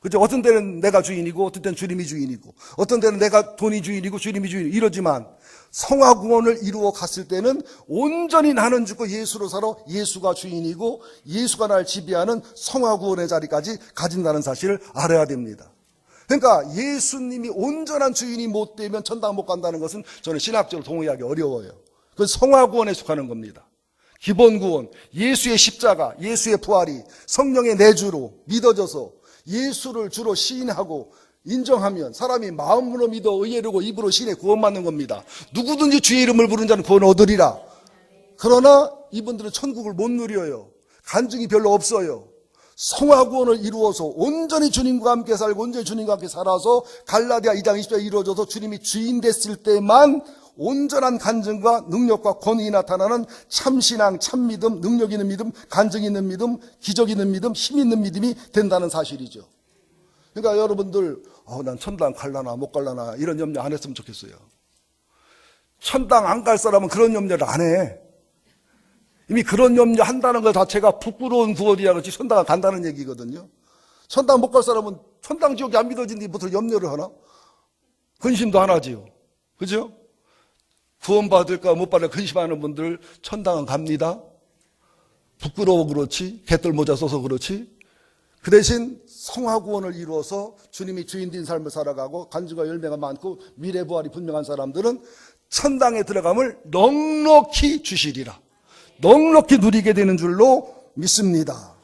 S1: 그죠? 어떤 때는 내가 주인이고 어떤 때는 주님이 주인이고 어떤 때는 내가 돈이 주인이고 주님이 주인이고 이러지만 성화구원을 이루어 갔을 때는 온전히 나는 죽고 예수로 살아 예수가 주인이고 예수가 날 지배하는 성화구원의 자리까지 가진다는 사실을 알아야 됩니다. 그러니까 예수님이 온전한 주인이 못 되면 천당 못 간다는 것은 저는 신학적으로 동의하기 어려워요. 그건 성화구원에 속하는 겁니다. 기본구원, 예수의 십자가, 예수의 부활이 성령의 내주로 믿어져서 예수를 주로 시인하고 인정하면 사람이 마음으로 믿어 의에르고 입으로 시인해 구원받는 겁니다. 누구든지 주의 이름을 부르는 자는 구원 얻으리라. 그러나 이분들은 천국을 못 누려요. 간증이 별로 없어요. 성화구원을 이루어서 온전히 주님과 함께 살고 온전히 주님과 함께 살아서 갈라디아 2장 20절에 이루어져서 주님이 주인 됐을 때만 온전한 간증과 능력과 권능이 나타나는 참신앙, 참믿음, 능력 있는 믿음, 간증 있는 믿음, 기적 있는 믿음, 힘 있는 믿음이 된다는 사실이죠. 그러니까 여러분들 난 천당 갈라나 못 갈라나 이런 염려 안 했으면 좋겠어요. 천당 안 갈 사람은 그런 염려를 안 해. 이미 그런 염려 한다는 것 자체가 부끄러운 구원이야. 그렇지 천당 간다는 얘기거든요. 천당 못 갈 사람은 천당 지옥이 안 믿어진 뒤부터 염려를 하나? 근심도 안 하지요. 그죠? 구원받을까 못 받을까 근심하는 분들 천당은 갑니다. 부끄러워 그렇지 개떨 모자 써서 그렇지 그 대신 성화구원을 이루어서 주님이 주인된 삶을 살아가고 간증과 열매가 많고 미래부활이 분명한 사람들은 천당에 들어감을 넉넉히 주시리라. 넉넉히 누리게 되는 줄로 믿습니다.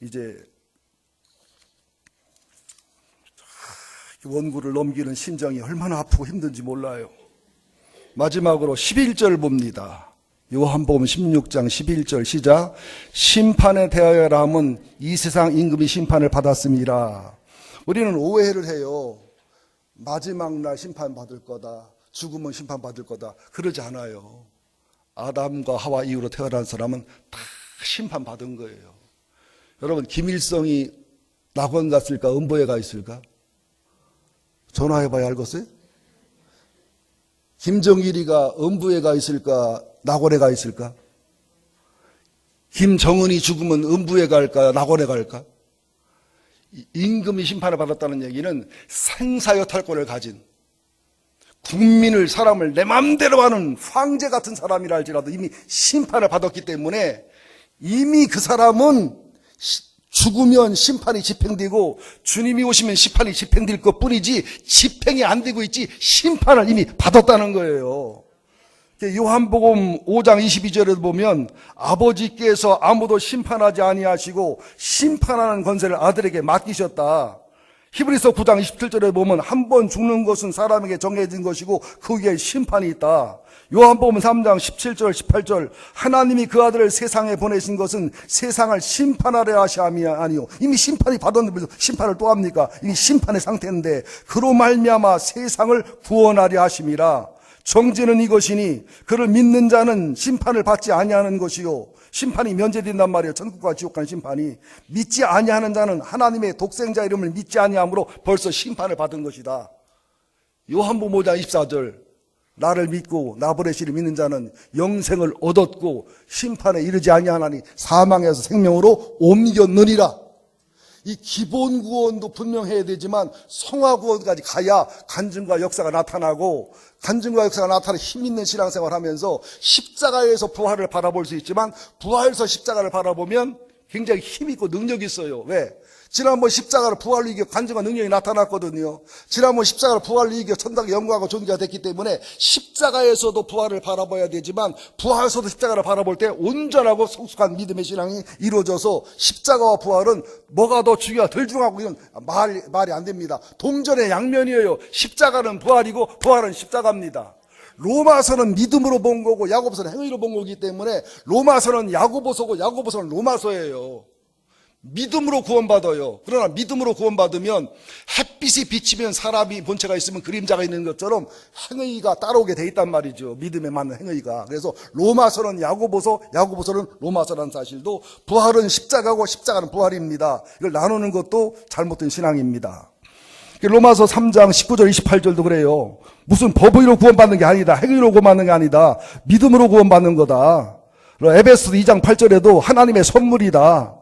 S1: 이제 원구를 넘기는 심정이 얼마나 아프고 힘든지 몰라요. 마지막으로 11절 봅니다. 요한복음 16장 11절 시작. 심판에 대하여라 함은 이 세상 임금이 심판을 받았습니다. 우리는 오해를 해요. 마지막 날 심판받을 거다. 죽으면 심판받을 거다. 그러지 않아요. 아담과 하와 이후로 태어난 사람은 다 심판받은 거예요. 여러분 김일성이 낙원 갔을까 음보에 가 있을까? 전화해봐야 알겠어요? 김정일이가 음부에 가 있을까? 낙원에 가 있을까? 김정은이 죽으면 음부에 갈까? 낙원에 갈까? 임금이 심판을 받았다는 얘기는 생사여탈권을 가진 국민을, 사람을 내 맘대로 하는 황제 같은 사람이라 할지라도 이미 심판을 받았기 때문에 이미 그 사람은 죽으면 심판이 집행되고 주님이 오시면 심판이 집행될 것뿐이지 집행이 안 되고 있지 심판을 이미 받았다는 거예요. 요한복음 5장 22절에 보면 아버지께서 아무도 심판하지 아니하시고 심판하는 권세를 아들에게 맡기셨다. 히브리서 9장 27절에 보면 한 번 죽는 것은 사람에게 정해진 것이고 그 위에 심판이 있다. 요한복음 3장 17절 18절 하나님이 그 아들을 세상에 보내신 것은 세상을 심판하려 하심이 아니요 이미 심판이 받았는데 심판을 또 합니까? 이미 심판의 상태인데 그로 말미암아 세상을 구원하려 하심이라. 정죄는 이것이니 그를 믿는 자는 심판을 받지 아니하는 것이요 심판이 면제된단 말이에요. 천국과 지옥 간 심판이. 믿지 아니하는 자는 하나님의 독생자 이름을 믿지 아니함으로 벌써 심판을 받은 것이다. 요한복음 5장 24절 나를 믿고 나보내시를 믿는 자는 영생을 얻었고 심판에 이르지 아니하나니 사망에서 생명으로 옮겼느니라. 이 기본 구원도 분명해야 되지만 성화 구원까지 가야 간증과 역사가 나타나고 간증과 역사가 나타나 힘 있는 신앙생활을 하면서 십자가에서 부활을 바라볼 수 있지만 부활에서 십자가를 바라보면 굉장히 힘 있고 능력이 있어요. 왜? 지난번 십자가를 부활로 이겨 간증과 능력이 나타났거든요. 지난번 십자가를 부활로 이겨 천당의 영광과 존귀가 됐기 때문에 십자가에서도 부활을 바라봐야 되지만 부활에서도 십자가를 바라볼 때 온전하고 성숙한 믿음의 신앙이 이루어져서 십자가와 부활은 뭐가 더 중요하고 덜 중요하고 이건 말이 안 됩니다. 동전의 양면이에요. 십자가는 부활이고 부활은 십자가입니다. 로마서는 믿음으로 본 거고 야고보서는 행위로 본 거기 때문에 로마서는 야고보서고 야고보서는 로마서예요. 믿음으로 구원받아요. 그러나 믿음으로 구원받으면 햇빛이 비치면 사람이 본체가 있으면 그림자가 있는 것처럼 행위가 따라오게 돼 있단 말이죠. 믿음에 맞는 행위가. 그래서 로마서는 야고보서, 야고보서는 로마서라는 사실도 부활은 십자가고 십자가는 부활입니다. 이걸 나누는 것도 잘못된 신앙입니다. 로마서 3장 19절 28절도 그래요. 무슨 법의로 구원받는 게 아니다. 행위로 구원받는 게 아니다. 믿음으로 구원받는 거다. 에베소서 2장 8절에도 하나님의 선물이다.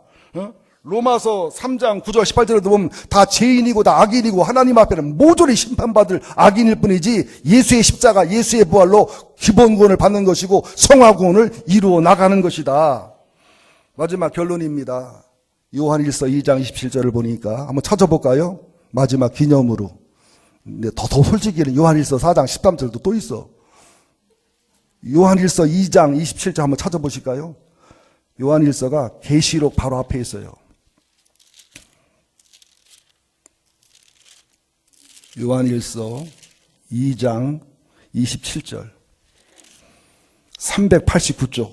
S1: 로마서 3장 9절 18절에도 보면 다 죄인이고 다 악인이고 하나님 앞에는 모조리 심판받을 악인일 뿐이지 예수의 십자가 예수의 부활로 기본 구원을 받는 것이고 성화 구원을 이루어 나가는 것이다. 마지막 결론입니다. 요한일서 2장 27절을 보니까 한번 찾아볼까요? 마지막 기념으로. 근데 더 솔직히는 요한일서 4장 13절도 또 있어. 요한일서 2장 27절 한번 찾아보실까요? 요한일서가 계시록 바로 앞에 있어요. 요한일서 2장 27절 389쪽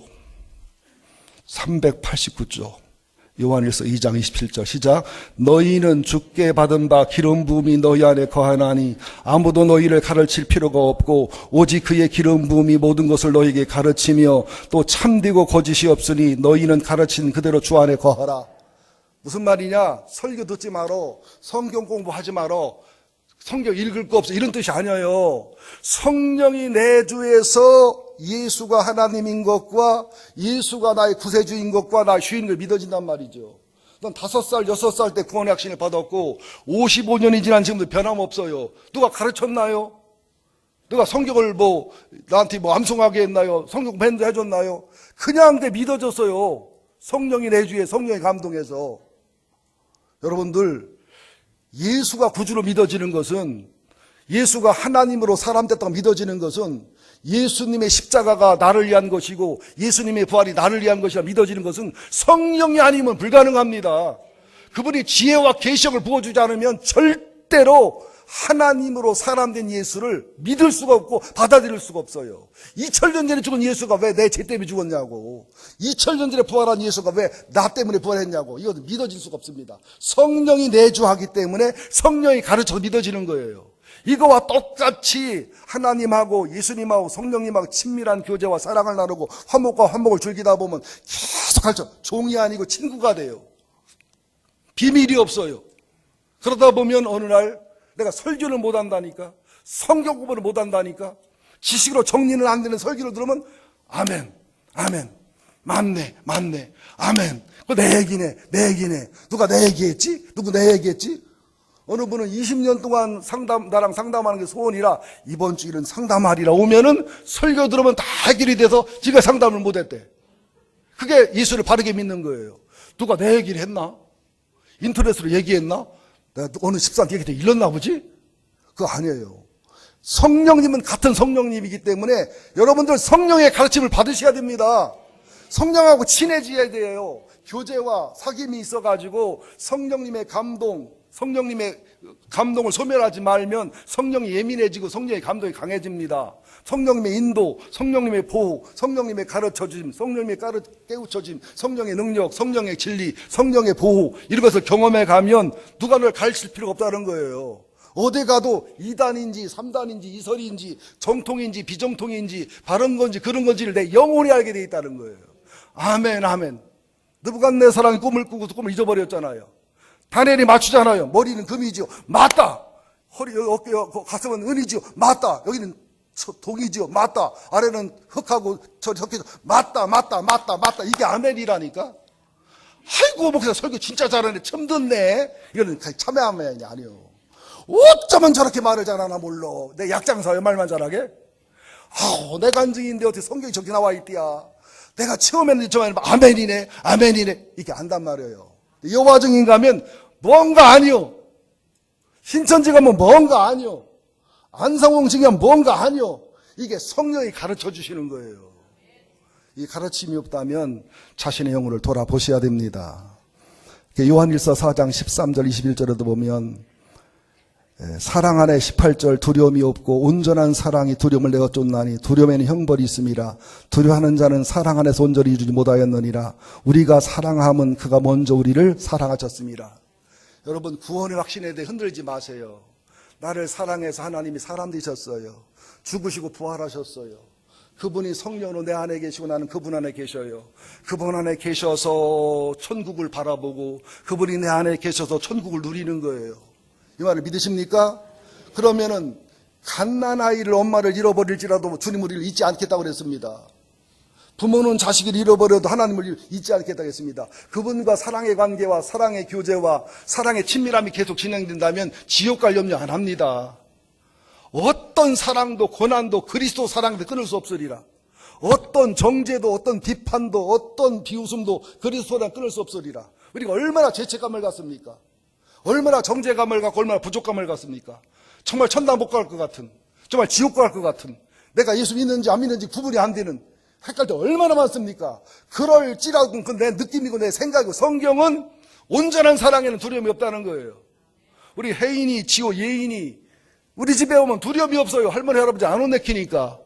S1: 요한일서 2장 27절 시작. 너희는 주께 받은 바 기름 부음이 너희 안에 거하나니 아무도 너희를 가르칠 필요가 없고 오직 그의 기름 부음이 모든 것을 너희에게 가르치며 또 참되고 거짓이 없으니 너희는 가르친 그대로 주 안에 거하라. 무슨 말이냐? 설교 듣지 말어. 성경 공부하지 말어. 성경 읽을 거 없어. 이런 뜻이 아니에요. 성령이 내주에서 예수가 하나님인 것과 예수가 나의 구세주인 것과 나의 주인을 믿어진단 말이죠. 난 5살, 6살 때 구원의 확신을 받았고 55년이 지난 지금도 변함없어요. 누가 가르쳤나요? 누가 성경을 나한테 암송하게 했나요? 성경 밴드 해줬나요? 그냥 믿어졌어요. 성령이 내주에 성령이 감동해서. 여러분들 예수가 구주로 믿어지는 것은 예수가 하나님으로 사람 됐다고 믿어지는 것은 예수님의 십자가가 나를 위한 것이고 예수님의 부활이 나를 위한 것이라 믿어지는 것은 성령이 아니면 불가능합니다. 그분이 지혜와 계시를 부어주지 않으면 절대로 하나님으로 사람 된 예수를 믿을 수가 없고 받아들일 수가 없어요. 2000년 전에 죽은 예수가 왜 내 죄 때문에 죽었냐고. 2000년 전에 부활한 예수가 왜 나 때문에 부활했냐고. 이것도 믿어질 수가 없습니다. 성령이 내주하기 때문에 성령이 가르쳐서 믿어지는 거예요. 이거와 똑같이 하나님하고 예수님하고 성령님하고 친밀한 교제와 사랑을 나누고 화목과 화목을 즐기다 보면 계속 가르쳐. 종이 아니고 친구가 돼요. 비밀이 없어요. 그러다 보면 어느 날 내가 설교를 못한다니까, 성경 공부를 못한다니까, 지식으로 정리는 안 되는 설교를 들으면 아멘, 아멘.
S2: 맞네. 아멘. 그거 내 얘기네. 누가 내 얘기했지? 누구 내 얘기했지? 어느 분은 20년 동안 나랑 상담하는 게 소원이라 이번 주일은 상담하리라 오면은 설교 들으면 다 해결이 돼서 지가 상담을 못 했대. 그게 예수를 바르게 믿는 거예요. 누가 내 얘기를 했나? 인터넷으로 얘기했나? 내가 어느 집사한테 얘기했더니 일렀나 보지? 그거 아니에요. 성령님은 같은 성령님이기 때문에 여러분들 성령의 가르침을 받으셔야 됩니다. 성령하고 친해져야 돼요. 교제와 사귐이 있어가지고 성령님의 감동을 소멸하지 말면 성령이 예민해지고 성령의 감동이 강해집니다. 성령님의 인도, 성령님의 보호, 성령님의 가르쳐줌, 성령님의 깨우쳐짐, 성령의 능력, 성령의 진리, 성령의 보호, 이런 것을 경험해 가면 누가 널 가르칠 필요가 없다는 거예요. 어디 가도 2단인지 3단인지 이설인지 정통인지 비정통인지 바른 건지 그런 건지를 내 영혼이 알게 돼 있다는 거예요. 아멘. 느부갓네살이 꿈을 꾸고 꿈을 잊어버렸잖아요. 다니엘이 맞추잖아요. 머리는 금이지요. 맞다. 허리, 어깨, 가슴은 은이지요. 맞다. 여기는 동이지요. 맞다. 아래는 흙하고 적혀서 맞다. 이게 아멘이라니까. 아이고, 목사 설교 진짜 잘하네. 처음 듣네. 이거는 참회 아멘이 아니에요. 어쩌면 저렇게 말을 잘하나 몰라. 내 약장사요, 말만 잘하게? 내 간증인데 어떻게 성경이 저렇게 나와 있디야. 내가 처음에는 아멘이네. 이게 안단 말이에요. 여호와 증인 가면 뭔가 아니요. 신천지 가면 뭔가 아니요. 안상홍 증인 뭔가 아니요. 이게 성령이 가르쳐 주시는 거예요. 이 가르침이 없다면 자신의 영혼을 돌아보셔야 됩니다. 요한일서 4장 13절 21절에도 보면 사랑 안에 18절 두려움이 없고 온전한 사랑이 두려움을 내어 쫓나니 두려움에는 형벌이 있음이라. 두려워하는 자는 사랑 안에서 온전히 이루지 못하였느니라. 우리가 사랑함은 그가 먼저 우리를 사랑하셨습니다. 여러분, 구원의 확신에 대해 흔들지 마세요. 나를 사랑해서 하나님이 사람 되셨어요. 죽으시고 부활하셨어요. 그분이 성령으로 내 안에 계시고 나는 그분 안에 계셔요. 그분 안에 계셔서 천국을 바라보고 그분이 내 안에 계셔서 천국을 누리는 거예요. 이 말을 믿으십니까? 그러면은 갓난아이를 엄마를 잃어버릴지라도 주님 우리를 잊지 않겠다고 그랬습니다. 부모는 자식을 잃어버려도 하나님을 잊지 않겠다고 했습니다. 그분과 사랑의 관계와 사랑의 교제와 사랑의 친밀함이 계속 진행된다면 지옥 갈 염려 안 합니다. 어떤 사랑도 고난도 그리스도 사랑도 끊을 수 없으리라. 어떤 정죄도 어떤 비판도 어떤 비웃음도 그리스도 사랑 끊을 수 없으리라. 우리가 얼마나 죄책감을 갖습니까? 얼마나 정죄감을 갖고 얼마나 부족감을 갖습니까? 정말 천당 못 갈 것 같은, 정말 지옥 갈 것 같은, 내가 예수 믿는지 안 믿는지 구분이 안 되는 헷갈릴 때 얼마나 많습니까? 그럴지라도 그 내 느낌이고 내 생각이고 성경은 온전한 사랑에는 두려움이 없다는 거예요. 우리 혜인이 지호 예인이 우리 집에 오면 두려움이 없어요. 할머니 할아버지 안 혼내키니까.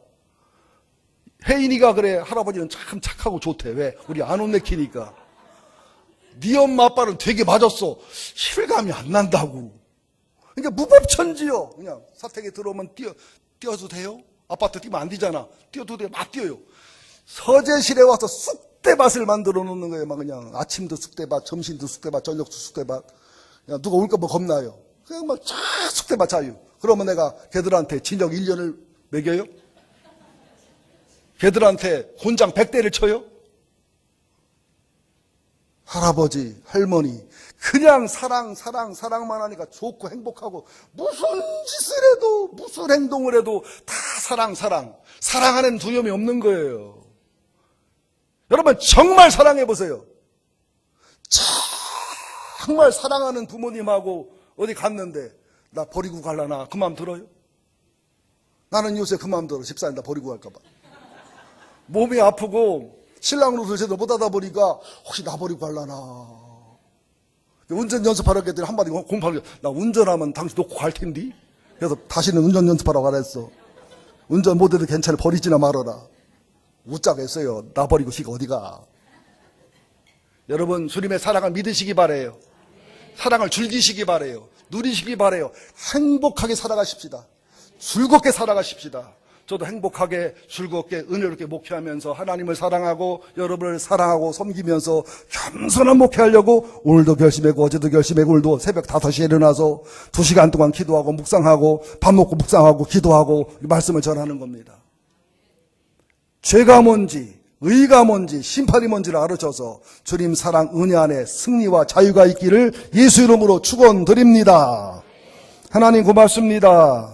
S2: 혜인이가 그래, 할아버지는 참 착하고 좋대. 왜? 우리 안 혼내키니까. 네 엄마 아빠는 되게 맞았어. 실감이 안 난다고. 그러니까 무법천지요. 그냥 사택에 들어오면 뛰어도 돼요? 아파트 뛰면 안 되잖아. 뛰어도 돼요. 막 뛰어요. 서재실에 와서 쑥대밭을 만들어 놓는 거예요. 막 그냥 아침도 쑥대밭, 점심도 쑥대밭, 저녁도 쑥대밭. 그냥 누가 올까 뭐 겁나요. 그냥 막 쫙 쑥대밭 자유. 그러면 내가 걔들한테 진정 1년을 먹여요? 걔들한테 곤장 100대를 쳐요? 할아버지, 할머니, 그냥 사랑만 하니까 좋고 행복하고, 무슨 짓을 해도, 무슨 행동을 해도 다 사랑하는 두려움이 없는 거예요. 여러분, 정말 사랑해보세요. 정말 사랑하는 부모님하고 어디 갔는데, 나 버리고 갈라나, 그 마음 들어요? 나는 요새 그 마음 들어. 집사님 나 버리고 갈까봐. 몸이 아프고, 신랑 노릇을 제대로 못하다 보니까 혹시 나 버리고 갈라나. 운전 연습하라고 했더니 한마디 공부하려. 나 운전하면 당신 놓고 갈 텐데. 그래서 다시는 운전 연습하라고 안 했어. 운전 못해도 괜찮아. 버리지나 말아라. 웃자고 했어요. 나 버리고 지가 어디가. 여러분, 주님의 사랑을 믿으시기 바래요. 사랑을 즐기시기 바래요. 누리시기 바래요. 행복하게 살아가십시다. 즐겁게 살아가십시다. 저도 행복하게 즐겁게 은혜롭게 목회하면서 하나님을 사랑하고 여러분을 사랑하고 섬기면서 겸손한 목회하려고 오늘도 결심하고 어제도 결심하고 오늘도 새벽 5시에 일어나서 2시간 동안 기도하고 묵상하고 밥 먹고 묵상하고 기도하고 말씀을 전하는 겁니다. 죄가 뭔지 의가 뭔지 심판이 뭔지를 알으셔서 주님 사랑 은혜 안에 승리와 자유가 있기를 예수 이름으로 축원드립니다. 하나님 고맙습니다.